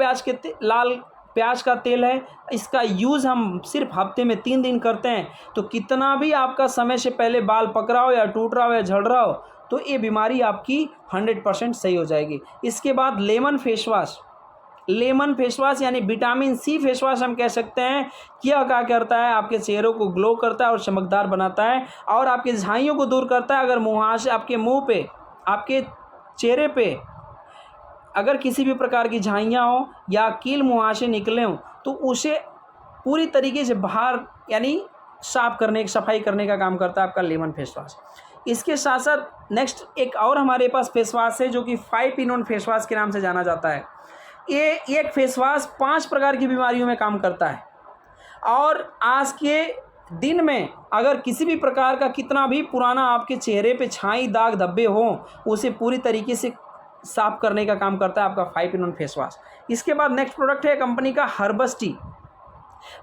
प्याज का तेल है। इसका यूज़ हम सिर्फ हफ्ते में 3 दिन करते हैं तो कितना भी आपका समय से पहले बाल पक रहा हो या टूट रहा हो या झड़ रहा हो तो ये बीमारी आपकी 100% सही हो जाएगी। इसके बाद लेमन फेस वॉश यानी विटामिन सी फेस वॉश हम कह सकते हैं। क्या करता है, आपके चेहरों को ग्लो करता है और चमकदार बनाता है और आपके झाइयों को दूर करता है। अगर मुहासे आपके मुंह पे, आपके चेहरे पे अगर किसी भी प्रकार की झाइयाँ हो या कील मुहासे निकले हों तो उसे पूरी तरीके से बाहर यानी सफाई करने का काम करता है आपका लेमन फेस वॉश। इसके साथ साथ नेक्स्ट एक और हमारे पास फेस वॉश है जो कि 5-in-1 फेस वॉश के नाम से जाना जाता है। ये एक फेस वॉश 5 प्रकार की बीमारियों में काम करता है और आज के दिन में अगर किसी भी प्रकार का कितना भी पुराना आपके चेहरे पे छाई दाग धब्बे हों उसे पूरी तरीके से साफ करने का काम करता है आपका 5-in-1 फेस वॉश। इसके बाद नेक्स्ट प्रोडक्ट है कंपनी का हर्बस टी।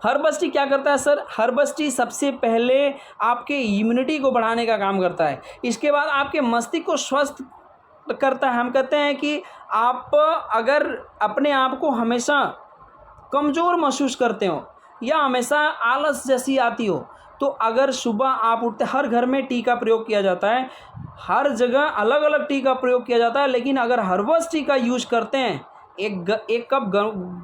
हर्बस टी क्या करता है सर? हर्बस टी सबसे पहले आपके इम्यूनिटी को बढ़ाने का काम करता है। इसके बाद आपके मस्तिष्क को स्वस्थ करता है। हम कहते हैं कि आप अगर अपने आप को हमेशा कमज़ोर महसूस करते हो या हमेशा आलस जैसी आती हो तो अगर सुबह आप उठते, हर घर में टी का प्रयोग किया जाता है, हर जगह अलग अलग टी का प्रयोग किया जाता है, लेकिन अगर हर्बस टी का यूज करते हैं एक कप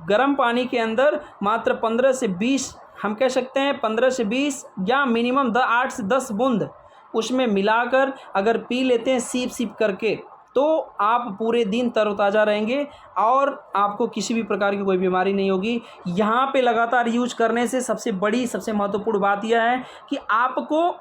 गर्म पानी के अंदर मात्र 15 से 20, हम कह सकते हैं 15 से 20 या मिनिमम 8 से 10 बूंद उसमें मिलाकर अगर पी लेते हैं सीप सीप करके तो आप पूरे दिन तरोताज़ा रहेंगे और आपको किसी भी प्रकार की कोई बीमारी नहीं होगी। यहाँ पे लगातार यूज करने से सबसे महत्वपूर्ण बात यह है कि आपको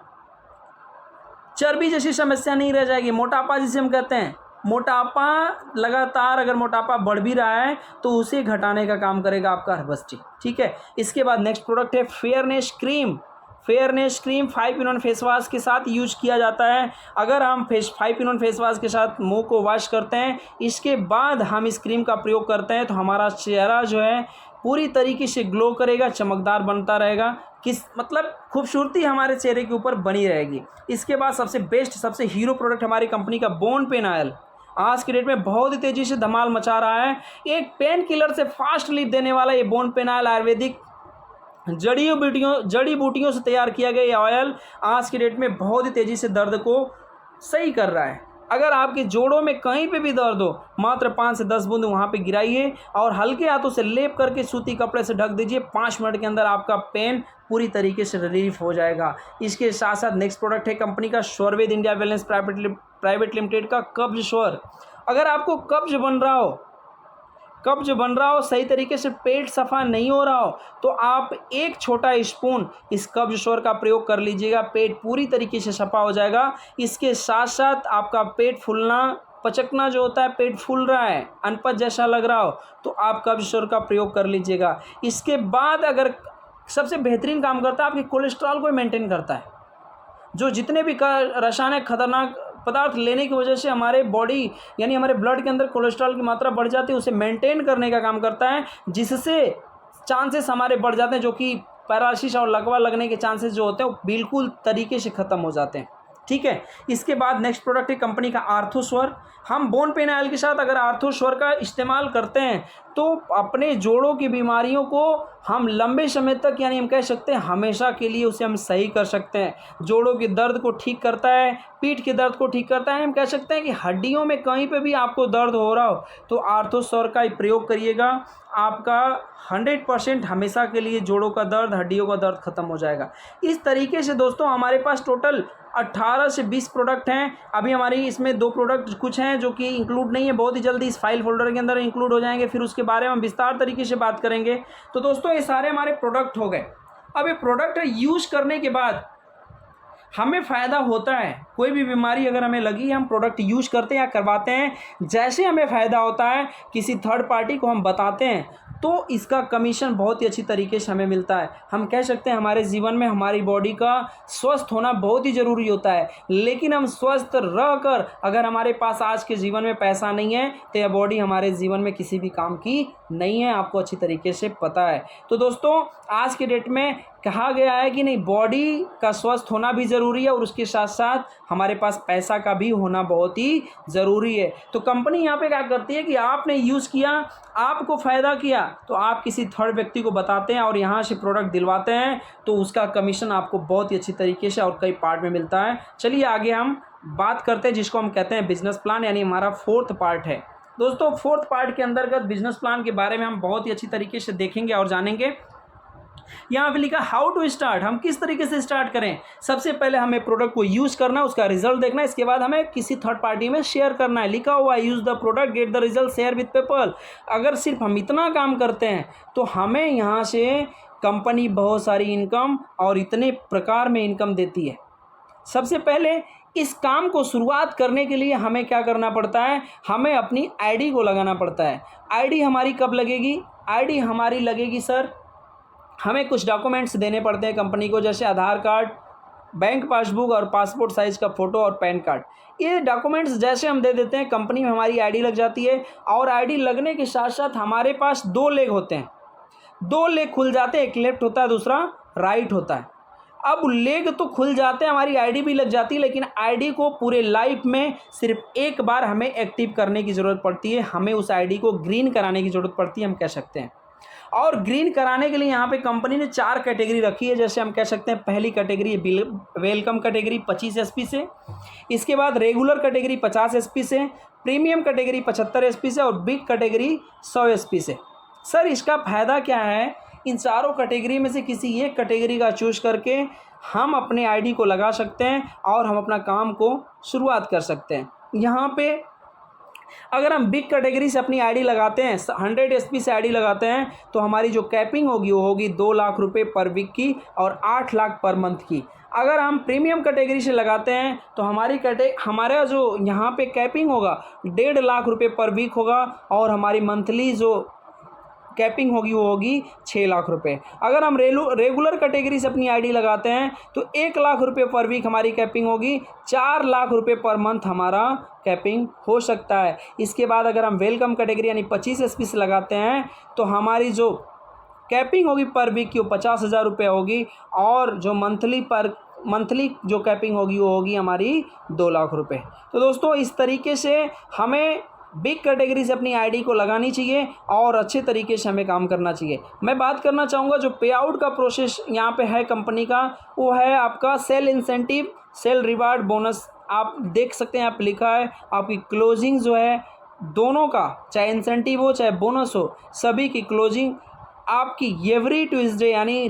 चर्बी जैसी समस्या नहीं रह जाएगी। मोटापा जिसे हम कहते हैं, मोटापा लगातार अगर मोटापा बढ़ भी रहा है तो उसे घटाने का काम करेगा आपका हर्बस टी। ठीक है। इसके बाद नेक्स्ट प्रोडक्ट है fairness cream. Fairness cream 5-in-1 face wash के साथ यूज किया जाता है। अगर हम 5-in-1 फेस वॉश के साथ मुंह को वॉश करते हैं, इसके बाद हम इस क्रीम का प्रयोग करते हैं तो हमारा चेहरा जो है पूरी तरीके से ग्लो करेगा, चमकदार बनता रहेगा, मतलब खूबसूरती हमारे चेहरे के ऊपर बनी रहेगी। इसके बाद सबसे बेस्ट, सबसे हीरो प्रोडक्ट हमारी कंपनी का बोन पेन ऑयल आज के डेट में बहुत ही तेज़ी से धमाल मचा रहा है। एक पेन किलर से फास्ट रिलीफ देने वाला ये बोन पेन ऑयल आयुर्वेदिक जड़ी बूटियों से तैयार किया गया ये ऑयल आज की डेट में बहुत ही तेज़ी से दर्द को सही कर रहा है। अगर आपके जोड़ों में कहीं पे भी दर्द हो मात्र 5 से 10 बूंद वहाँ पे गिराइए और हल्के हाथों से लेप करके सूती कपड़े से ढक दीजिए। 5 मिनट के अंदर आपका पेन पूरी तरीके से रिलीफ हो जाएगा। इसके साथ साथ नेक्स्ट प्रोडक्ट है कंपनी का श्योरवेद इंडिया वेलनेस प्राइवेट लिमिटेड का कब्ज श्योर। अगर आपको कब्ज बन रहा हो, सही तरीके से पेट सफ़ा नहीं हो रहा हो तो आप एक छोटा स्पून इस कब्ज श्योर का प्रयोग कर लीजिएगा, पेट पूरी तरीके से सफ़ा हो जाएगा। इसके साथ साथ आपका पेट फूलना, पचकना जो होता है, पेट फूल रहा है, अनपच जैसा लग रहा हो तो आप कब्ज श्योर का प्रयोग कर लीजिएगा। इसके बाद अगर सबसे बेहतरीन काम करता है, आपके कोलेस्ट्रॉल को मेंटेन करता है। जो जितने भी रासायनिक खतरनाक पदार्थ लेने की वजह से हमारे बॉडी यानी हमारे ब्लड के अंदर कोलेस्ट्रॉल की मात्रा बढ़ जाती है, उसे मेंटेन करने का काम करता है, जिससे चांसेस हमारे बढ़ जाते हैं, जो कि पैरालिसिस और लकवा लगने के चांसेस जो होते हैं वो बिल्कुल तरीके से ख़त्म हो जाते हैं। ठीक है। इसके बाद नेक्स्ट प्रोडक्ट है कंपनी का आर्थोस्वर। हम बोन पेन ऑयल के साथ अगर आर्थोस्वर का इस्तेमाल करते हैं तो अपने जोड़ों की बीमारियों को हम लंबे समय तक यानी हम कह सकते हैं हमेशा के लिए उसे हम सही कर सकते हैं। जोड़ों के दर्द को ठीक करता है, पीठ के दर्द को ठीक करता है। हम कह सकते हैं कि हड्डियों में कहीं पे भी आपको दर्द हो रहा हो तो आर्थोस्वर का प्रयोग करिएगा, आपका 100% हमेशा के लिए जोड़ों का दर्द, हड्डियों का दर्द खत्म हो जाएगा। इस तरीके से दोस्तों हमारे पास टोटल 18 से 20 प्रोडक्ट हैं। अभी हमारी इसमें 2 प्रोडक्ट कुछ हैं जो कि इंक्लूड नहीं है, बहुत ही जल्दी इस फाइल फोल्डर के अंदर इंक्लूड हो जाएंगे, फिर उसके बारे में हम विस्तार तरीके से बात करेंगे। तो दोस्तों ये सारे हमारे प्रोडक्ट हो गए। अब ये प्रोडक्ट यूज करने के बाद हमें फ़ायदा होता है। कोई भी बीमारी अगर हमें लगी, हम प्रोडक्ट यूज करते हैं या करवाते हैं, जैसे हमें फ़ायदा होता है किसी थर्ड पार्टी को हम बताते हैं तो इसका कमीशन बहुत ही अच्छी तरीके से हमें मिलता है। हम कह सकते हैं हमारे जीवन में हमारी बॉडी का स्वस्थ होना बहुत ही ज़रूरी होता है, लेकिन हम स्वस्थ रहकर अगर हमारे पास आज के जीवन में पैसा नहीं है तो यह बॉडी हमारे जीवन में किसी भी काम की नहीं है, आपको अच्छी तरीके से पता है। तो दोस्तों आज के डेट में कहा गया है कि नहीं, बॉडी का स्वस्थ होना भी ज़रूरी है और उसके साथ साथ हमारे पास पैसा का भी होना बहुत ही ज़रूरी है। तो कंपनी यहाँ पे क्या करती है कि आपने यूज़ किया, आपको फ़ायदा किया तो आप किसी थर्ड व्यक्ति को बताते हैं और यहाँ से प्रोडक्ट दिलवाते हैं तो उसका कमीशन आपको बहुत ही अच्छी तरीके से और कई पार्ट में मिलता है। चलिए आगे हम बात करते हैं जिसको हम कहते हैं बिजनेस प्लान, यानी हमारा 4th पार्ट है। दोस्तों 4th पार्ट के अंतर्गत बिजनेस प्लान के बारे में हम बहुत ही अच्छी तरीके से देखेंगे और जानेंगे। यहाँ पे लिखा हाउ टू स्टार्ट, हम किस तरीके से स्टार्ट करें। सबसे पहले हमें प्रोडक्ट को यूज़ करना है, उसका रिजल्ट देखना है, इसके बाद हमें किसी थर्ड पार्टी में शेयर करना है। लिखा हुआ है use the product get the result share with people. अगर सिर्फ हम इतना काम करते हैं तो हमें यहाँ से कंपनी बहुत सारी इनकम और इतने प्रकार में इनकम देती है। सबसे पहले इस काम को शुरुआत करने के लिए हमें क्या करना पड़ता है, हमें अपनी आईडी को लगाना पड़ता है। आईडी हमारी कब लगेगी, आईडी हमारी लगेगी सर, हमें कुछ डॉक्यूमेंट्स देने पड़ते हैं कंपनी को, जैसे आधार कार्ड, बैंक पासबुक और पासपोर्ट साइज़ का फ़ोटो और पैन कार्ड। ये डॉक्यूमेंट्स जैसे हम दे देते हैं, कंपनी में हमारी आईडी लग जाती है। और आईडी लगने के साथ साथ हमारे पास 2 लेग होते हैं, 2 लेग खुल जाते हैं, एक लेफ्ट होता है दूसरा राइट होता है। अब लेग तो खुल जाते हैं, हमारी आईडी भी लग जाती है, लेकिन आईडी को पूरे लाइफ में सिर्फ एक बार हमें एक्टिव करने की ज़रूरत पड़ती है। हमें उस आईडी को ग्रीन कराने की ज़रूरत पड़ती है, हम कह सकते हैं। और ग्रीन कराने के लिए यहाँ पे कंपनी ने 4 कैटेगरी रखी है। जैसे हम कह सकते हैं, पहली कैटेगरी वेलकम कैटेगरी 25 एसपी से, इसके बाद रेगुलर कैटेगरी 50 एसपी से, प्रीमियम कैटेगरी 75 एसपी से और बिग कैटेगरी 100 एसपी से। सर इसका फ़ायदा क्या है, इन चारों कैटेगरी में से किसी एक कैटेगरी का चूज करके हम अपने आईडी को लगा सकते हैं और हम अपना काम को शुरुआत कर सकते हैं। यहाँ पे अगर हम बिग कैटेगरी से अपनी आईडी लगाते हैं, 100 एसपी से आईडी लगाते हैं, तो हमारी जो कैपिंग होगी वो होगी 2 लाख रुपए पर वीक की और 8 लाख पर मंथ की। अगर हम प्रीमियम कैटेगरी से लगाते हैं तो हमारा जो यहाँ पे कैपिंग होगा 1.5 लाख रुपए पर वीक होगा और हमारी मंथली जो कैपिंग होगी वो होगी 6 लाख रुपए। अगर हम रेगुलर कैटेगरी से अपनी आईडी लगाते हैं तो 1 लाख रुपए पर वीक हमारी कैपिंग होगी, 4 लाख रुपए पर मंथ हमारा कैपिंग हो सकता है। इसके बाद अगर हम वेलकम कैटेगरी यानी 25 एसपी से लगाते हैं तो हमारी जो कैपिंग होगी पर वीक की वो 50,000 रुपये होगी और जो मंथली जो कैपिंग होगी वो होगी हमारी 2 लाख रुपए। तो दोस्तों इस तरीके से हमें बिग कैटेगरी से अपनी आईडी को लगानी चाहिए और अच्छे तरीके से हमें काम करना चाहिए। मैं बात करना चाहूँगा जो पे आउट का प्रोसेस यहाँ पे है कंपनी का, वो है आपका sale incentive, sale reward, bonus. आप देख सकते हैं, आप लिखा है आपकी क्लोजिंग जो है दोनों का, चाहे इंसेंटिव हो चाहे बोनस हो, सभी की क्लोजिंग आपकी एवरी ट्यूसडे यानी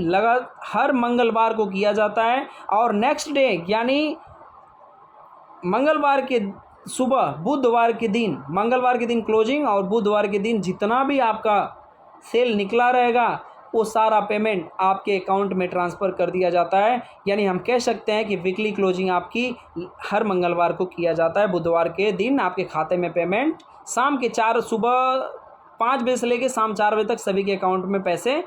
हर मंगलवार को किया जाता है। और नेक्स्ट डे यानी मंगलवार के सुबह, बुधवार के दिन, मंगलवार के दिन क्लोजिंग और बुधवार के दिन जितना भी आपका सेल निकला रहेगा वो सारा पेमेंट आपके अकाउंट में ट्रांसफ़र कर दिया जाता है। यानी हम कह सकते हैं कि वीकली क्लोजिंग आपकी हर मंगलवार को किया जाता है। बुधवार के दिन आपके खाते में पेमेंट सुबह 5 बजे से लेकर शाम 4 बजे तक सभी के अकाउंट में पैसे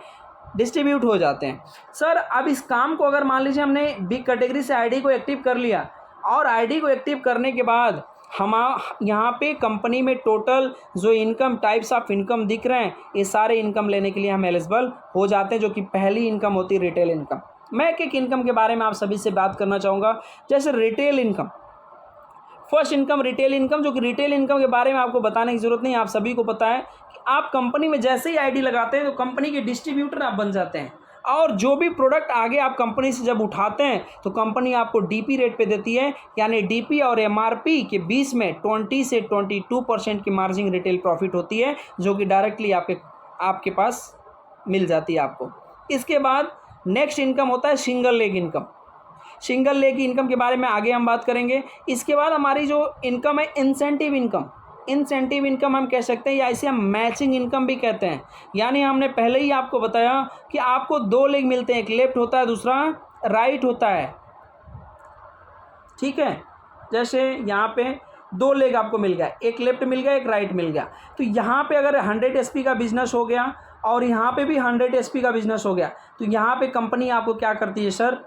डिस्ट्रीब्यूट हो जाते हैं। सर अब इस काम को अगर मान लीजिए हमने बिग कैटेगरी से आईडी को एक्टिव कर लिया और आईडी को एक्टिव करने के बाद हम यहाँ पे कंपनी में टोटल जो इनकम टाइप्स ऑफ इनकम दिख रहे हैं, ये सारे इनकम लेने के लिए हम एलिजिबल हो जाते हैं, जो कि पहली इनकम होती है रिटेल इनकम। मैं एक इनकम के बारे में आप सभी से बात करना चाहूँगा। जैसे retail income, first income retail income, जो कि रिटेल इनकम के बारे में आपको बताने की ज़रूरत नहीं, आप सभी को पता है कि आप कंपनी में जैसे ही आईडी लगाते हैं तो कंपनी के डिस्ट्रीब्यूटर आप बन जाते हैं और जो भी प्रोडक्ट आगे आप कंपनी से जब उठाते हैं तो कंपनी आपको डीपी रेट पे देती है। यानी डीपी और एमआरपी के बीच में 20 से 22% की मार्जिन रिटेल प्रॉफिट होती है, जो कि डायरेक्टली आपके पास मिल जाती है आपको। इसके बाद नेक्स्ट इनकम होता है single leg income. Single leg income के बारे में आगे हम बात करेंगे। इसके बाद हमारी जो इनकम है इंसेंटिव इनकम। इंसेंटिव इनकम हम कह सकते हैं या इसे हम मैचिंग इनकम भी कहते हैं। यानी हमने पहले ही आपको बताया कि आपको 2 लेग मिलते हैं, एक लेफ्ट होता है दूसरा राइट होता है, ठीक है। जैसे यहाँ पे 2 लेग आपको मिल गया, एक लेफ्ट मिल गया एक राइट मिल गया। तो यहाँ पे अगर 100 एसपी का बिजनेस हो गया और यहाँ पे भी 100 एसपी का बिजनेस हो गया, तो यहाँ पे कंपनी आपको क्या करती है सर,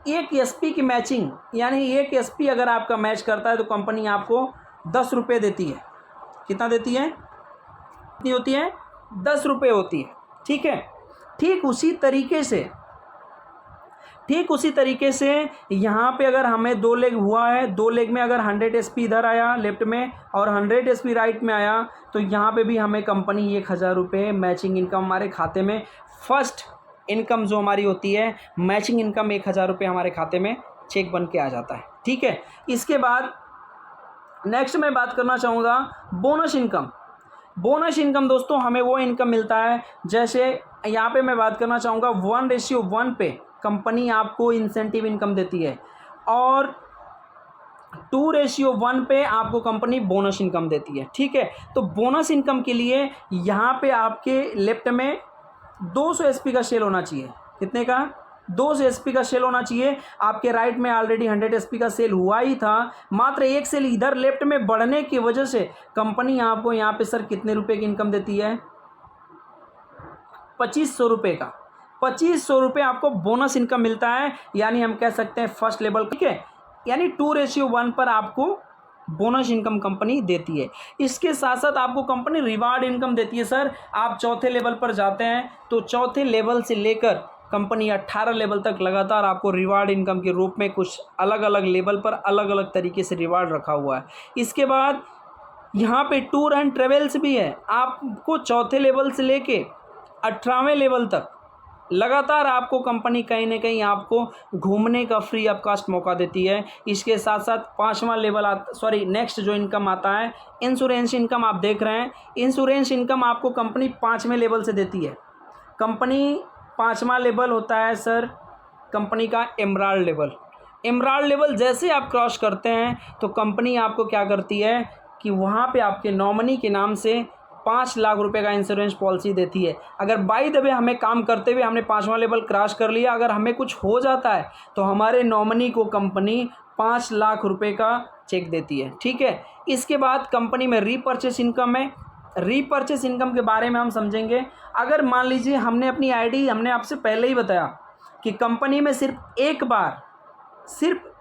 एक एसपी की मैचिंग, यानी एक एसपी अगर आपका मैच करता है तो कंपनी आपको 10 रुपये देती है। कितना देती है, कितनी होती है, 10 रुपये होती है, ठीक है। ठीक उसी तरीके से यहाँ पे अगर हमें 2 लेग हुआ है, 2 लेग में अगर 100 एसपी इधर आया लेफ्ट में और 100 एसपी राइट में आया, तो यहाँ पे भी हमें कंपनी 1000 रुपये मैचिंग इनकम हमारे खाते में, फर्स्ट इनकम जो हमारी होती है मैचिंग इनकम 1000 रुपये हमारे खाते में चेक बन के आ जाता है, ठीक है। इसके बाद नेक्स्ट मैं बात करना चाहूँगा बोनस इनकम। बोनस इनकम दोस्तों हमें वो इनकम मिलता है, जैसे यहाँ पे मैं बात करना चाहूँगा 1:1 पे कंपनी आपको इंसेंटिव इनकम देती है और 2:1 पे आपको कंपनी बोनस इनकम देती है, ठीक है। तो बोनस इनकम के लिए यहाँ पे आपके लेफ्ट में 200 एसपी का सेल होना चाहिए। कितने का, 200 एसपी का सेल होना चाहिए। आपके राइट में ऑलरेडी 100 एसपी का सेल हुआ ही था, मात्र एक सेल इधर लेफ्ट में बढ़ने की वजह से कंपनी आपको यहाँ पे सर कितने रुपए की इनकम देती है? 2500 रुपये का, 2500 रुपये आपको बोनस इनकम मिलता है। यानी हम कह सकते हैं फर्स्ट लेवल, ठीक है, यानी 2:1 पर आपको बोनस इनकम कंपनी देती है। इसके साथ साथ आपको कंपनी रिवार्ड इनकम देती है। सर आप चौथे लेवल पर जाते हैं तो चौथे लेवल से लेकर कंपनी 18 लेवल तक लगातार आपको रिवार्ड इनकम के रूप में कुछ अलग अलग लेवल पर अलग अलग तरीके से रिवार्ड रखा हुआ है। इसके बाद यहाँ पे टूर एंड ट्रेवल्स भी है। आपको चौथे लेवल से लेके 18वें लेवल तक लगातार आपको कंपनी कहीं ना कहीं आपको घूमने का फ्री ऑफ कास्ट मौका देती है। इसके साथ साथ 5वां लेवल नेक्स्ट जो इनकम आता है इंश्योरेंस इनकम। आप देख रहे हैं इंश्योरेंस इनकम आपको कंपनी 5वें लेवल से देती है। कंपनी 5वां लेवल होता है सर कंपनी का एमराल्ड लेवल। एमराल्ड लेवल जैसे आप क्रॉस करते हैं तो कंपनी आपको क्या करती है कि वहाँ पे आपके नॉमिनी के नाम से 5 लाख रुपए का इंश्योरेंस पॉलिसी देती है। अगर बाई द वे हमें काम करते हुए हमने 5वां लेवल क्रॉस कर लिया, अगर हमें कुछ हो जाता है तो हमारे नॉमिनी को कंपनी 5 लाख रुपए का चेक देती है, ठीक है। इसके बाद कंपनी में रीपर्चेस इनकम है। रीपर्चेस इनकम के बारे में हम समझेंगे। अगर मान लीजिए हमने अपनी आईडी, हमने आपसे पहले ही बताया कि कंपनी में सिर्फ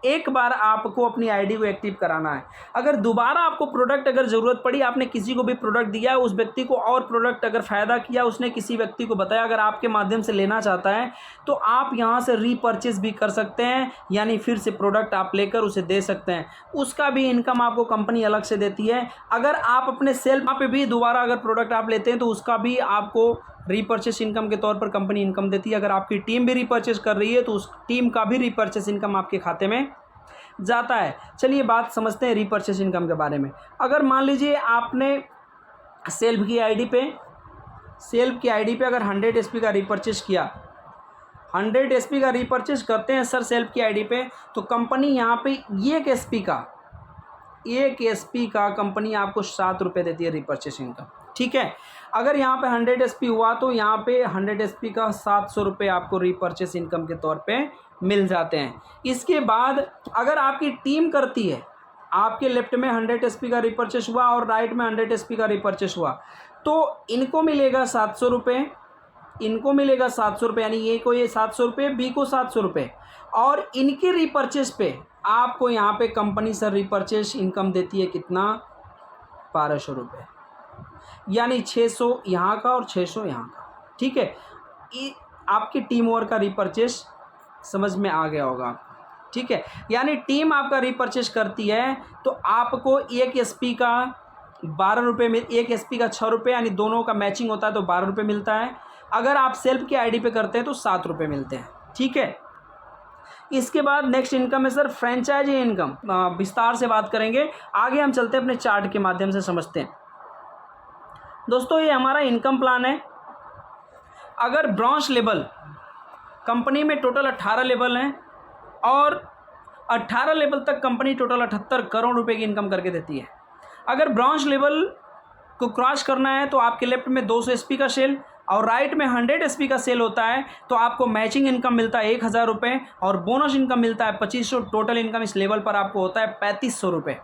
एक बार आपको अपनी आईडी को एक्टिव कराना है। अगर दोबारा आपको प्रोडक्ट अगर ज़रूरत पड़ी, आपने किसी को भी प्रोडक्ट दिया, उस व्यक्ति को और प्रोडक्ट अगर फ़ायदा किया, उसने किसी व्यक्ति को बताया, अगर आपके माध्यम से लेना चाहता है तो आप यहाँ से रीपर्चेस भी कर सकते हैं, यानी फिर से प्रोडक्ट आप लेकर उसे दे सकते हैं। उसका भी इनकम आपको कंपनी अलग से देती है। अगर आप अपने सेल पे भी दोबारा अगर प्रोडक्ट आप लेते हैं तो उसका भी आपको रीपर्चेस इनकम के तौर पर कंपनी इनकम देती है। अगर आपकी टीम भी रीपर्चेस कर रही है तो उस टीम का भी रीपर्चेस इनकम आपके खाते में जाता है। चलिए बात समझते हैं रीपर्चेस इनकम के बारे में। अगर मान लीजिए आपने सेल्फ की आईडी पे अगर 100 एसपी का रीपर्चेस किया, 100 एसपी का रीपर्चेस करते हैं सर सेल्फ की आईडी पे, तो कंपनी यहाँ पे एक एसपी का कंपनी आपको 7 रुपये देती है रीपर्चेस इनकम, ठीक है। अगर यहाँ पे 100 एसपी हुआ तो यहाँ पे 100 एसपी का 700 रुपये आपको रीपर्चेस इनकम के तौर पे मिल जाते हैं। इसके बाद अगर आपकी टीम करती है, आपके लेफ्ट में 100 एसपी का रीपर्चेस हुआ और राइट में 100 एसपी का रीपर्चेस हुआ, तो इनको मिलेगा 700 रुपये, इनको मिलेगा 700 रुपये, यानी ए को ये 700 रुपये, बी को 700 रुपये, और इनके रीपर्चेस पे आपको यहाँ पे कंपनी सर रीपर्चेस इनकम देती है कितना? 1200 रुपये, यानी 600 यहाँ का और 600 यहाँ का, ठीक है। आपकी टीम वर्क का रीपर्चेस समझ में आ गया होगा, ठीक है। यानी टीम आपका रीपर्चेस करती है तो आपको एक एसपी का 12 रुपये में, एक एसपी का 6 रुपये, यानी दोनों का मैचिंग होता है तो 12 रुपये मिलता है। अगर आप सेल्फ की आईडी पे करते हैं तो 7 रुपये मिलते हैं, ठीक है। इसके बाद नेक्स्ट इनकम है सर फ्रेंचाइजी इनकम। विस्तार से बात करेंगे, आगे हम चलते हैं अपने चार्ट के माध्यम से समझते हैं। दोस्तों ये हमारा इनकम प्लान है। अगर ब्रांच लेवल, कंपनी में टोटल 18 लेवल हैं और 18 लेवल तक कंपनी टोटल 78 करोड़ रुपए की इनकम करके देती है। अगर ब्रांच लेवल को क्रॉस करना है तो आपके लेफ्ट में 200 एसपी का सेल और राइट में 100 एसपी का सेल होता है, तो आपको मैचिंग इनकम मिलता है 1000 रुपये और बोनस इनकम मिलता है 2500। टोटल इनकम इस लेवल पर आपको होता है 3500 रुपये।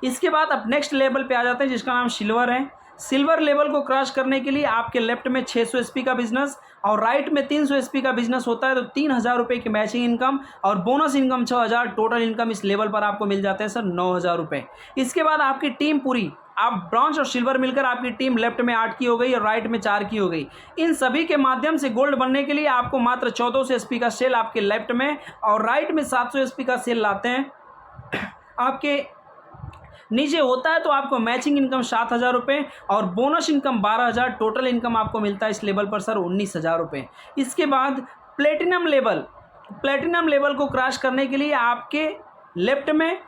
इसके बाद अब नेक्स्ट लेवल पे आ जाते हैं जिसका नाम सिल्वर है। सिल्वर लेवल को क्रॉस करने के लिए आपके लेफ्ट में 600 एसपी का बिजनेस और राइट में 300 एसपी का बिजनेस होता है, तो 3000 रुपये की मैचिंग इनकम और बोनस इनकम 6000। टोटल इनकम इस लेवल पर आपको मिल जाते हैं सर 9000 रुपये। इसके बाद आपकी टीम पूरी, आप ब्रॉन्ज और सिल्वर मिलकर आपकी टीम लेफ्ट में 8 की हो गई और राइट में 4 की हो गई। इन सभी के माध्यम से गोल्ड बनने के लिए आपको मात्र 1400 एसपी का सेल आपके लेफ्ट में और राइट में 700 एसपी का सेल लाते हैं आपके नीचे होता है, तो आपको मैचिंग इनकम 7000 रुपये और बोनस इनकम 12000। टोटल इनकम आपको मिलता है इस लेवल पर सर 19000 रुपये। इसके बाद प्लेटिनम लेवल को क्रॉस करने के लिए आपके लेफ्ट में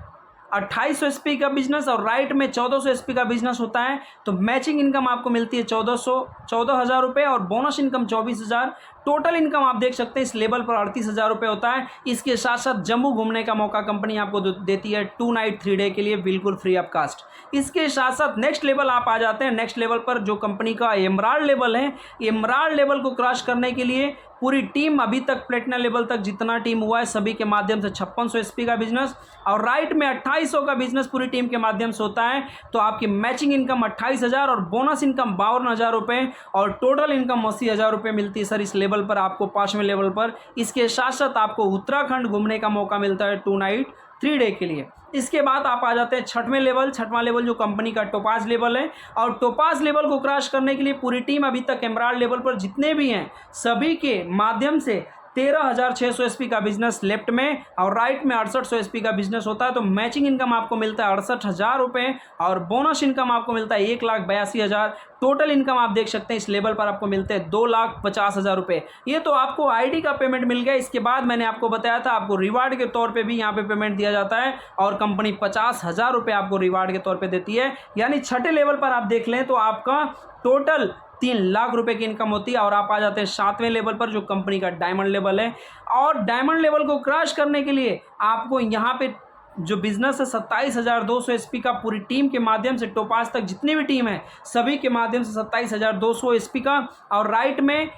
2800 एसपी का बिजनेस और राइट में 1400 एसपी का बिजनेस होता है, तो मैचिंग इनकम आपको मिलती है 14000 रुपये और बोनस इनकम 24000। टोटल इनकम आप देख सकते हैं इस लेवल पर 38,000 रुपये होता है। इसके साथ साथ जम्मू घूमने का मौका कंपनी आपको देती है 2 नाइट 3 डे के लिए बिल्कुल फ्री ऑफ कास्ट। इसके साथ साथ नेक्स्ट लेवल आप आ जाते हैं। नेक्स्ट लेवल पर जो कंपनी का एमराल्ड लेवल है, एमराल्ड लेवल को क्रॉस करने के लिए पूरी टीम अभी तक प्लेटिनम लेवल तक जितना टीम हुआ है सभी के माध्यम से 5600 एसपी का बिजनेस और राइट में 2800 का बिजनेस पूरी टीम के माध्यम से होता है। तो आपकी मैचिंग इनकम 28,000 और बोनस इनकम 52,000 रुपये और टोटल इनकम 80,000 रुपये मिलती है सर इस लेवल पर आपको, 5वें लेवल पर। इसके साथ साथ आपको उत्तराखंड घूमने का मौका मिलता है 2 नाइट 3 डे के लिए। इसके बाद आप आ जाते हैं 6वां लेवल। 6वां लेवल जो कंपनी का टोपाज लेवल है और टोपाज लेवल को क्रॉस करने के लिए पूरी टीम अभी तक एमराल्ड लेवल पर जितने भी हैं सभी के माध्यम से 13,600 एसपी का बिजनेस लेफ्ट में और राइट में 6800 एसपी का बिजनेस होता है। तो मैचिंग इनकम आपको मिलता है 68,000 रुपये और बोनस इनकम आपको मिलता है 1,82,000। टोटल इनकम आप देख सकते हैं इस लेवल पर आपको मिलते हैं 2,50,000 रुपये। ये तो आपको आईडी का पेमेंट मिल गया। इसके बाद मैंने आपको बताया था आपको रिवार्ड के तौर पे भी यहाँ पे पेमेंट दिया जाता है और कंपनी 50,000 रुपये आपको रिवार्ड के तौर पे देती है। यानी 6ठे लेवल पर आप देख लें तो आपका टोटल 3 लाख रुपए की इनकम होती है। और आप आ जाते हैं 7वें लेवल पर जो कंपनी का डायमंड लेवल है और डायमंड लेवल को क्रॉस करने के लिए आपको यहाँ पे जो बिजनेस है 27,200 एसपी का पूरी टीम के माध्यम से टोपाज तक जितनी भी टीम है सभी के माध्यम से 27,200 एसपी का और राइट में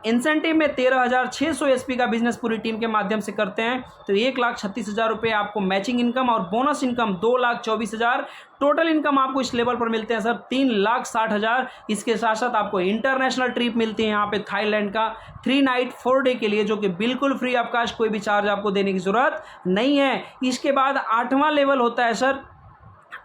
इंसेंटिव में 13,600 एसपी का बिजनेस पूरी टीम के माध्यम से करते हैं। तो 1,36,000 रुपये आपको मैचिंग इनकम और बोनस इनकम 2,24,000। टोटल इनकम आपको इस लेवल पर मिलते हैं सर 3,60,000। इसके साथ साथ आपको इंटरनेशनल ट्रिप मिलती है यहाँ पे थाईलैंड का 3 नाइट 4 डे के लिए जो कि बिल्कुल फ्री ऑफ कास्ट, कोई भी चार्ज आपको देने की ज़रूरत नहीं है। इसके बाद 8वां लेवल होता है सर।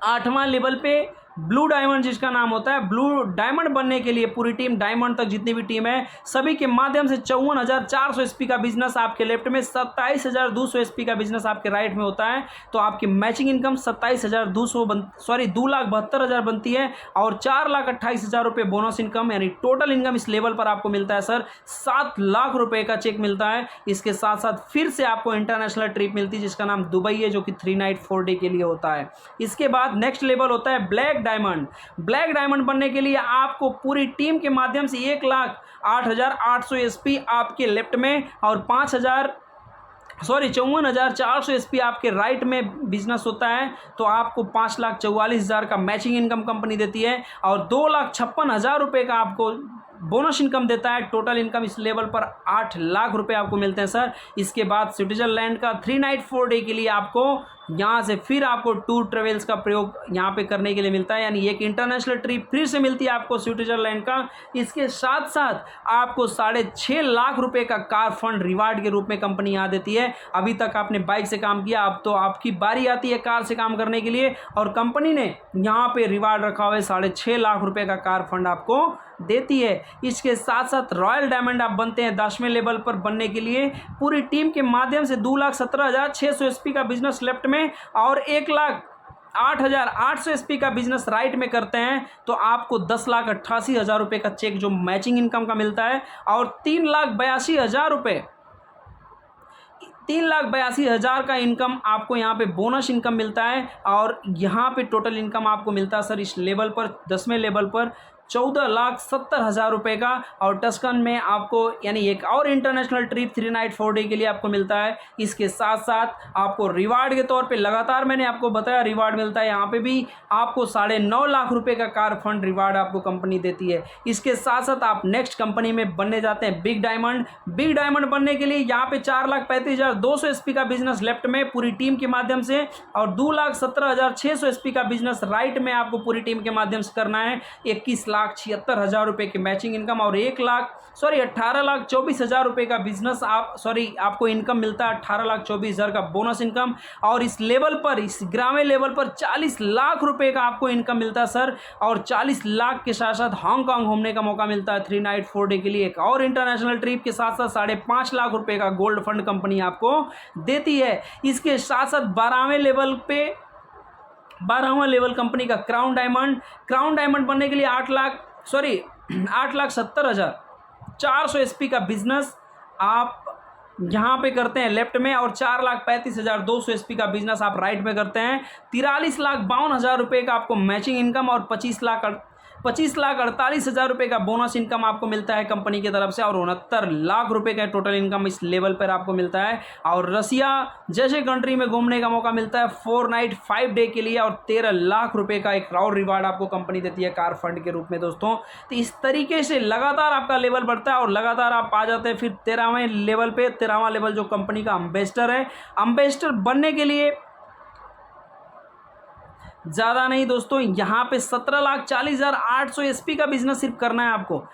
8वां लेवल पे ब्लू डायमंड जिसका नाम होता है, ब्लू डायमंड बनने के लिए पूरी टीम डायमंड तक जितनी भी टीम है सभी के माध्यम से 54,400 एसपी का बिजनेस आपके लेफ्ट में, 27,200 एसपी का बिजनेस आपके राइट में होता है। तो आपकी मैचिंग इनकम 2,72,000 बनती है और 4,28,000 रुपये बोनस इनकम, यानी टोटल इनकम इस लेवल पर आपको मिलता है सर 7 लाख रुपये का चेक मिलता है। इसके साथ साथ फिर से आपको इंटरनेशनल ट्रिप मिलती है जिसका नाम दुबई है जो कि 3 नाइट 4 डे के लिए होता है। इसके बाद नेक्स्ट लेवल होता है ब्लैक डायमंड। ब्लैक डायमंड बनने के लिए आपको पूरी टीम के माध्यम से 1,08,800 एसपी आपके लेफ्ट में और 54,400 एसपी आपके राइट में बिजनेस होता है। तो आपको 5,44,000 का मैचिंग इनकम कंपनी देती है और 2,56,000 रुपये का आपको बोनस इनकम देता है। टोटल इनकम इस लेवल पर 8 लाख रुपए आपको मिलते हैं सर। इसके बाद स्विट्जरलैंड का 3 नाइट 4 डे के लिए आपको यहाँ से फिर आपको टूर ट्रेवल्स का प्रयोग यहाँ पे करने के लिए मिलता है, यानी एक इंटरनेशनल ट्रिप फिर से मिलती है आपको स्विट्जरलैंड का। इसके साथ साथ आपको 6.5 लाख रुपए का कार फंड रिवार्ड के रूप में कंपनी यहाँ देती है। अभी तक आपने बाइक से काम किया, अब तो आपकी बारी आती है कार से काम करने के लिए और कंपनी ने यहाँ पे रिवार्ड रखा हुआ है 6.5 लाख रुपए का कार फंड आपको देती है। इसके साथ साथ रॉयल डायमंड आप बनते हैं 10वें लेवल पर बनने के लिए पूरी टीम के माध्यम से 2,17,600 एसपी का बिजनेस लेफ्ट में और 1,08,800 एसपी का बिजनेस राइट में करते हैं। तो आपको 10,88,000 रुपये का चेक जो मैचिंग इनकम का मिलता है और 3,82,000 रुपये 3,82,000 का इनकम आपको यहाँ पे बोनस इनकम मिलता है। और यहाँ पे टोटल इनकम आपको मिलता है सर इस लेवल पर 10वें लेवल पर 14,70,000 रुपये का। और टस्कन में आपको यानी एक और इंटरनेशनल ट्रिप 3 नाइट 4 डे के लिए आपको मिलता है। इसके साथ साथ आपको रिवार्ड के तौर पे लगातार मैंने आपको बताया रिवार्ड मिलता है। यहाँ पे भी आपको 9.5 लाख रुपये का कार फंड रिवार्ड आपको कंपनी देती है। इसके साथ साथ आप नेक्स्ट कंपनी में बनने जाते हैं बिग डायमंड। बिग डायमंड बनने के लिए यहाँ पे 4,35,200 एसपी का बिजनेस लेफ्ट में पूरी टीम के माध्यम से और 2,17,600 एसपी का बिजनेस राइट में आपको पूरी टीम के माध्यम से करना है। 21,76,000 रुपये की मैचिंग इनकम और 18,24,000 रुपये का बिजनेस आपको इनकम मिलता है। 18,24,000 का बोनस इनकम और इस लेवल पर इस ग्रामीण लेवल पर 40 लाख रुपये का आपको इनकम मिलता है सर। और 40 लाख के साथ साथ हांगकांग घूमने का मौका मिलता है 3 नाइट 4 डे के लिए एक और इंटरनेशनल ट्रिप के साथ साथ 5.5 लाख रुपये का गोल्ड फंड कंपनी आपको देती है। इसके साथ साथ 12वें लेवल कंपनी का क्राउन डायमंड बनने के लिए 8,70,400 एसपी का बिजनेस आप यहाँ पे करते हैं लेफ्ट में और 4,35,200 एसपी का बिजनेस आप राइट में करते हैं। 43,52,000 रुपये का आपको मैचिंग इनकम और 25,48,000 रुपये का बोनस इनकम आपको मिलता है कंपनी की तरफ से और 69 लाख रुपए का टोटल इनकम इस लेवल पर आपको मिलता है। और रसिया जैसे कंट्री में घूमने का मौका मिलता है 4 नाइट 5 डे के लिए और 13 लाख रुपए का एक और रिवार्ड आपको कंपनी देती है कार फंड के रूप में दोस्तों। तो इस तरीके से लगातार आपका लेवल बढ़ता है और लगातार आप आ जाते हैं फिर 13वें लेवल पे। 13वां लेवल जो कंपनी का एम्बेसडर है। एम्बेसडर बनने के लिए ज़्यादा नहीं दोस्तों, यहाँ पे 17,40,800 एसपी का बिजनेस सिर्फ करना है आपको।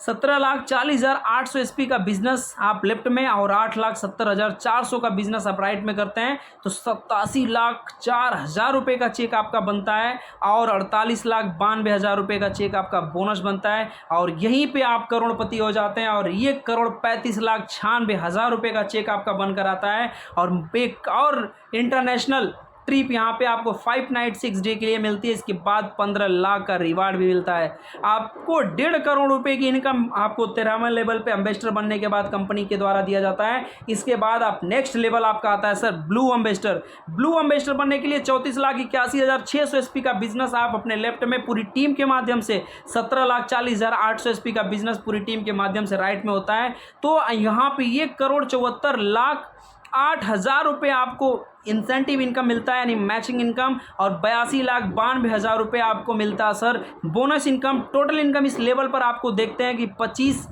17,40,800 एसपी का बिजनेस आप लेफ्ट में और 8,70,400 का बिजनेस आप राइट में करते हैं तो 87,04,000 रुपये का चेक आपका बनता है और 48,92,000 रुपये का चेक आपका बोनस बनता है और यहीं पे आप करोड़पति हो जाते हैं और 1,35,96,000 रुपये का चेक आपका बनकर आता है। और एक और इंटरनेशनल ट्रिप यहाँ पे आपको 5 नाइट 6 डे के लिए मिलती है। इसके बाद 15 लाख का रिवार्ड भी मिलता है आपको। 1.5 करोड़ रुपए की इनकम आपको 13वें लेवल पे एम्बेसडर बनने के बाद कंपनी के द्वारा दिया जाता है। इसके बाद आप नेक्स्ट लेवल आपका आता है sir blue ambassador. Blue ambassador बनने के लिए 34,81,600 एसपी का बिजनेस आप अपने लेफ्ट में पूरी टीम के माध्यम से 17,40,800 एसपी का बिजनेस पूरी टीम के माध्यम से राइट में होता है। तो यहाँ पे 1,74,08,000 रुपये आपको इंसेंटिव इनकम मिलता है यानी मैचिंग इनकम और 82,92,000 रुपये आपको मिलता है sir bonus income. Total income इस लेवल पर आपको देखते हैं कि 25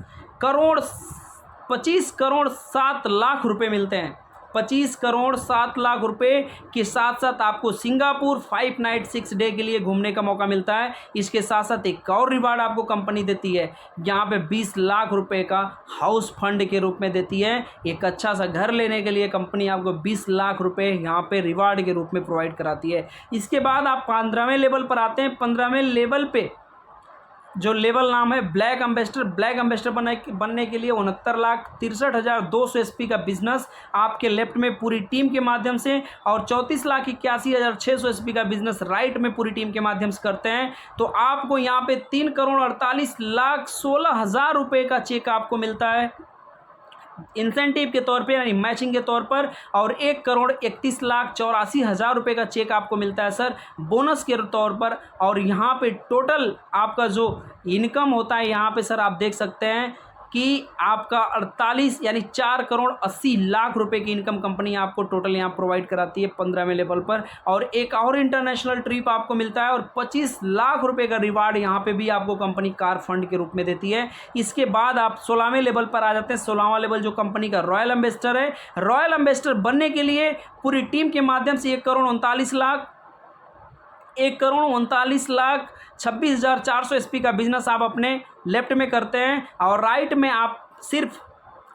करोड़ 7 लाख रुपये मिलते हैं। 25 करोड़ 7 लाख रुपए के साथ साथ आपको सिंगापुर 5 नाइट 6 डे के लिए घूमने का मौका मिलता है। इसके साथ साथ एक और रिवार्ड आपको कंपनी देती है, यहाँ पे 20 लाख रुपए का हाउस फंड के रूप में देती है। एक अच्छा सा घर लेने के लिए कंपनी आपको 20 लाख रुपए यहाँ पे रिवार्ड के रूप में प्रोवाइड कराती है। इसके बाद आप 15वें लेवल पर आते हैं। 15वें लेवल पे जो लेवल नाम है ब्लैक एम्बेसडर। ब्लैक एम्बेसडर बनने के लिए 69,63,200 एसपी का बिजनेस आपके लेफ्ट में पूरी टीम के माध्यम से और 34,81,600 एसपी का बिजनेस राइट में पूरी टीम के माध्यम से करते हैं तो आपको यहाँ पे 3,48,16,000 रुपये का चेक आपको मिलता है इंसेंटिव के तौर पे यानी मैचिंग के तौर पर और 1,31,84,000 रुपये का चेक आपको मिलता है सर बोनस के तौर पर। और यहाँ पे टोटल आपका जो इनकम होता है यहाँ पे सर आप देख सकते हैं कि आपका 48 यानी 4,80,00,000 रुपए की इनकम कंपनी आपको टोटल यहाँ प्रोवाइड कराती है 15वें लेवल पर। और एक और इंटरनेशनल ट्रिप आपको मिलता है और 25 लाख रुपए का रिवार्ड यहाँ पे भी आपको कंपनी कार फंड के रूप में देती है। इसके बाद आप 16वें लेवल पर आ जाते हैं। 16वां लेवल जो कंपनी का रॉयल एम्बेसडर है। रॉयल एम्बेसडर बनने के लिए पूरी टीम के माध्यम से 1,39,26,400 एसपी का बिजनेस आप अपने लेफ्ट में करते हैं और राइट में आप सिर्फ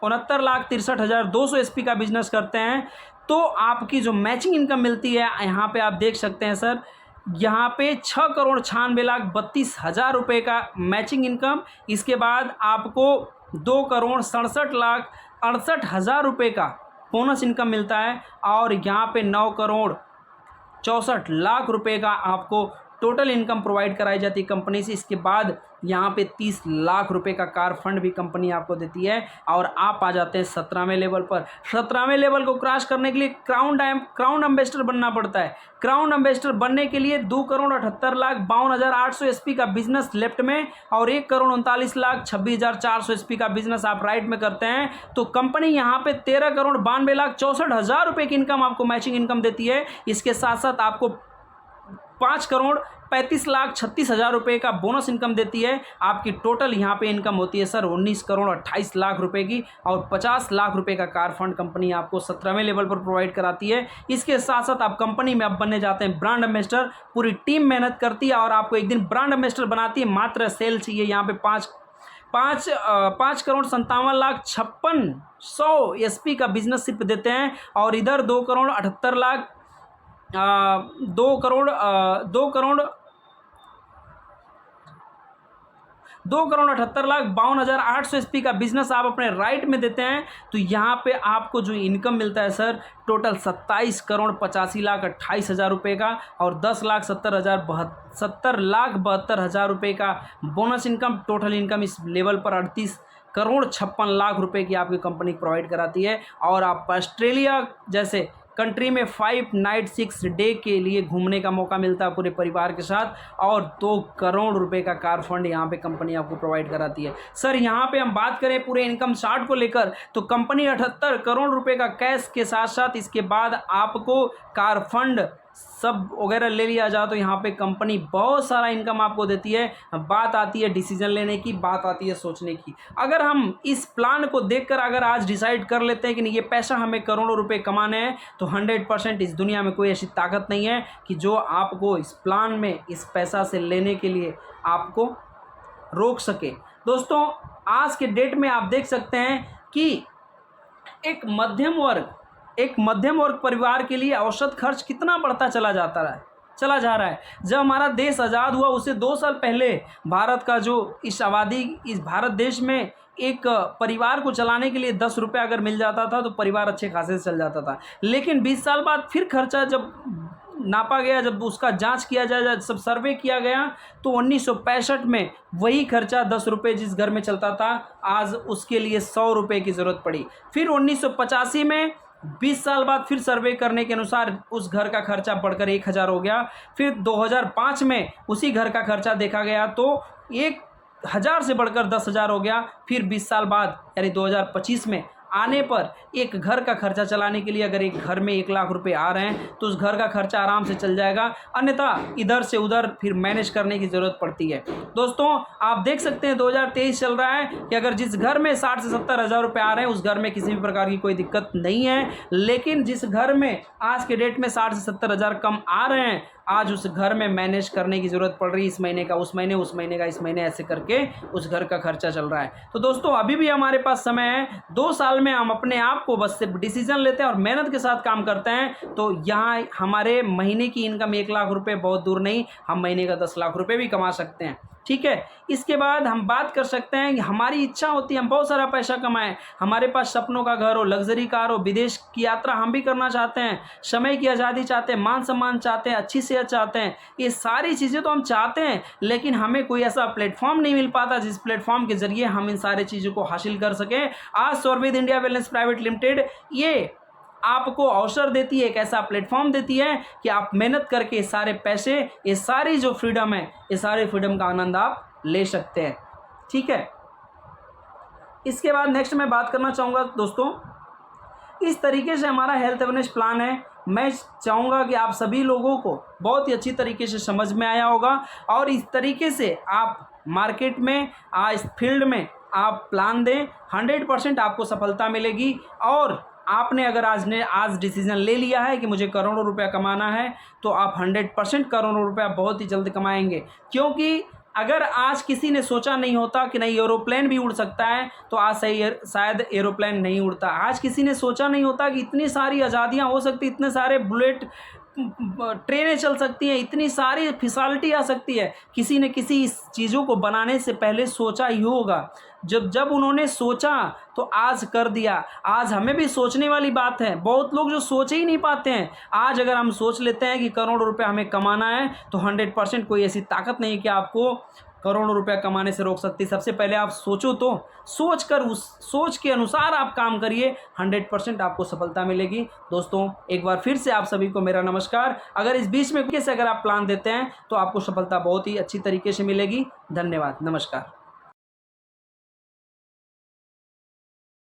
69,63,200 एसपी का बिजनेस करते हैं तो आपकी जो मैचिंग इनकम मिलती है यहाँ पे आप देख सकते हैं सर यहाँ पे 6,96,32,000 रुपये का मैचिंग इनकम। इसके बाद आपको 2,67,68,000 रुपये का बोनस इनकम मिलता है और यहाँ पे 9,64,00,000 रुपये का आपको टोटल इनकम प्रोवाइड कराई जाती है कंपनी से। इसके बाद यहाँ पे 30 लाख रुपए का कार फंड भी कंपनी आपको देती है और आप आ जाते हैं 17वें लेवल पर। 17वें लेवल को क्रॉस करने के लिए क्राउन एम्बेसडर बनना पड़ता है। क्राउन एम्बेसडर बनने के लिए 2,78,52,800 एसपी का बिजनेस लेफ्ट में और 1,39,26,400 एसपी का बिजनेस आप राइट में करते हैं तो कंपनी यहाँ पे 13,92,64,000 रुपये की इनकम आपको मैचिंग इनकम देती है। इसके साथ साथ आपको 5,35,36,000 रुपये का बोनस इनकम देती है। आपकी टोटल यहाँ पे इनकम होती है सर 19,28,00,000 रुपये की और 50 लाख रुपए का कार फंड कंपनी आपको 17वें लेवल पर प्रोवाइड कराती है। इसके साथ साथ आप कंपनी में अब बनने जाते हैं ब्रांड एम्बेसडर। पूरी टीम मेहनत करती है और आपको एक दिन ब्रांड एम्बेसडर बनाती है। मात्र सेल चाहिए यहाँ पे 5,57,56,100 एसपी का बिजनेस सिर्फ देते हैं और इधर 2,78,52,800 एसपी का बिजनेस आप अपने राइट में देते हैं तो यहाँ पे आपको जो इनकम मिलता है सर टोटल 27,85,28,000 रुपये का और 10,70,72,000 रुपये का बोनस इनकम। टोटल इनकम इस लेवल पर 38,56,00,000 रुपये की आपकी कंपनी प्रोवाइड कराती है। और आप ऑस्ट्रेलिया जैसे कंट्री में 5 नाइट 6 डे के लिए घूमने का मौका मिलता है पूरे परिवार के साथ, और 2 करोड़ रुपए का कार फंड यहाँ पे कंपनी आपको प्रोवाइड कराती है। सर यहाँ पे हम बात करें पूरे इनकम चार्ट को लेकर, तो कंपनी 78 करोड़ रुपए का कैश के साथ साथ इसके बाद आपको कार फंड सब वगैरह ले लिया जाए तो यहाँ पे कंपनी बहुत सारा इनकम आपको देती है। बात आती है डिसीजन लेने की, बात आती है सोचने की। अगर हम इस प्लान को देखकर अगर आज डिसाइड कर लेते हैं कि नहीं ये पैसा हमें करोड़ों रुपए कमाने हैं, तो 100% इस दुनिया में कोई ऐसी ताकत नहीं है कि जो आपको इस प्लान में इस पैसा से लेने के लिए आपको रोक सके। दोस्तों आज के डेट में आप देख सकते हैं कि एक मध्यम वर्ग परिवार के लिए औसत खर्च कितना बढ़ता चला जा रहा है। जब हमारा देश आज़ाद हुआ उससे 2 साल पहले भारत का जो इस भारत देश में एक परिवार को चलाने के लिए 10 रुपये अगर मिल जाता था तो परिवार अच्छे खासे से चल जाता था। लेकिन 20 साल बाद फिर खर्चा जब नापा गया, जब उसका जांच किया जाए, सब सर्वे किया गया, तो 1965 में वही खर्चा 10 रुपये जिस घर में चलता था आज उसके लिए 100 रुपये की ज़रूरत पड़ी। फिर 1985 में 20 साल बाद फिर सर्वे करने के अनुसार उस घर का खर्चा बढ़कर 1000 हो गया। फिर 2005 में उसी घर का खर्चा देखा गया तो 1000 से बढ़कर 10,000 हो गया। फिर 20 साल बाद यानी 2025 में आने पर एक घर का खर्चा चलाने के लिए अगर एक घर में 1 लाख रुपए आ रहे हैं तो उस घर का खर्चा आराम से चल जाएगा, अन्यथा इधर से उधर फिर मैनेज करने की ज़रूरत पड़ती है। दोस्तों आप देख सकते हैं 2023 चल रहा है कि अगर जिस घर में 60 से 70 हज़ार रुपये आ रहे हैं उस घर में किसी भी प्रकार की कोई दिक्कत नहीं है, लेकिन जिस घर में आज के डेट में 60 से 70 हज़ार कम आ रहे हैं आज उस घर में मैनेज करने की ज़रूरत पड़ रही है। इस महीने का उस महीने, उस महीने का इस महीने, ऐसे करके उस घर का खर्चा चल रहा है। तो दोस्तों अभी भी हमारे पास समय है, 2 साल में हम अपने आप को बस सिर्फ डिसीजन लेते हैं और मेहनत के साथ काम करते हैं तो यहाँ हमारे महीने की इनकम 1 लाख रुपये बहुत दूर नहीं, हम महीने का 10 लाख रुपये भी कमा सकते हैं। ठीक है, इसके बाद हम बात कर सकते हैं कि हमारी इच्छा होती है हम बहुत सारा पैसा कमाएं, हमारे पास सपनों का घर हो, लग्जरी कार हो, विदेश की यात्रा हम भी करना चाहते हैं, समय की आज़ादी चाहते हैं, मान सम्मान चाहते हैं, अच्छी सेहत चाहते हैं, ये सारी चीज़ें तो हम चाहते हैं, लेकिन हमें कोई ऐसा प्लेटफॉर्म नहीं मिल पाता जिस प्लेटफॉर्म के जरिए हम इन सारी चीज़ों को हासिल कर सकें। आज सौरवेद इंडिया वेलनेस प्राइवेट लिमिटेड ये आपको अवसर देती है, एक ऐसा प्लेटफॉर्म देती है कि आप मेहनत करके सारे पैसे, ये सारी जो फ्रीडम है, ये सारे फ्रीडम का आनंद आप ले सकते हैं। ठीक है, इसके बाद नेक्स्ट मैं बात करना चाहूँगा दोस्तों, इस तरीके से हमारा हेल्थ अवेयरनेस प्लान है। मैं चाहूँगा कि आप सभी लोगों को बहुत ही अच्छी तरीके से समझ में आया होगा और इस तरीके से आप मार्केट में इस फील्ड में आप प्लान दें, 100% आपको सफलता मिलेगी। और आपने अगर आज डिसीजन ले लिया है कि मुझे करोड़ों रुपया कमाना है तो आप 100% करोड़ों रुपया बहुत ही जल्द कमाएंगे। क्योंकि अगर आज किसी ने सोचा नहीं होता कि नहीं एरोप्लेन भी उड़ सकता है तो आज शायद एरोप्लेन नहीं उड़ता। आज किसी ने सोचा नहीं होता कि इतनी सारी आज़ादियाँ हो सकती, इतने सारे बुलेट ट्रेनें चल सकती हैं, इतनी सारी फैसिलिटी आ सकती है। किसी ने किसी इस चीज़ों को बनाने से पहले सोचा ही होगा। जब उन्होंने सोचा तो आज कर दिया। आज हमें भी सोचने वाली बात है, बहुत लोग जो सोच ही नहीं पाते हैं। आज अगर हम सोच लेते हैं कि करोड़ों रुपए हमें कमाना है तो 100% कोई ऐसी ताकत नहीं कि आपको करोड़ों रुपया कमाने से रोक सकती। सबसे पहले आप सोचो, तो सोचकर उस सोच के अनुसार आप काम करिए, 100% आपको सफलता मिलेगी। दोस्तों एक बार फिर से आप सभी को मेरा नमस्कार। अगर इस बीच में कैसे अगर आप प्लान देते हैं तो आपको सफलता बहुत ही अच्छी तरीके से मिलेगी। धन्यवाद, नमस्कार।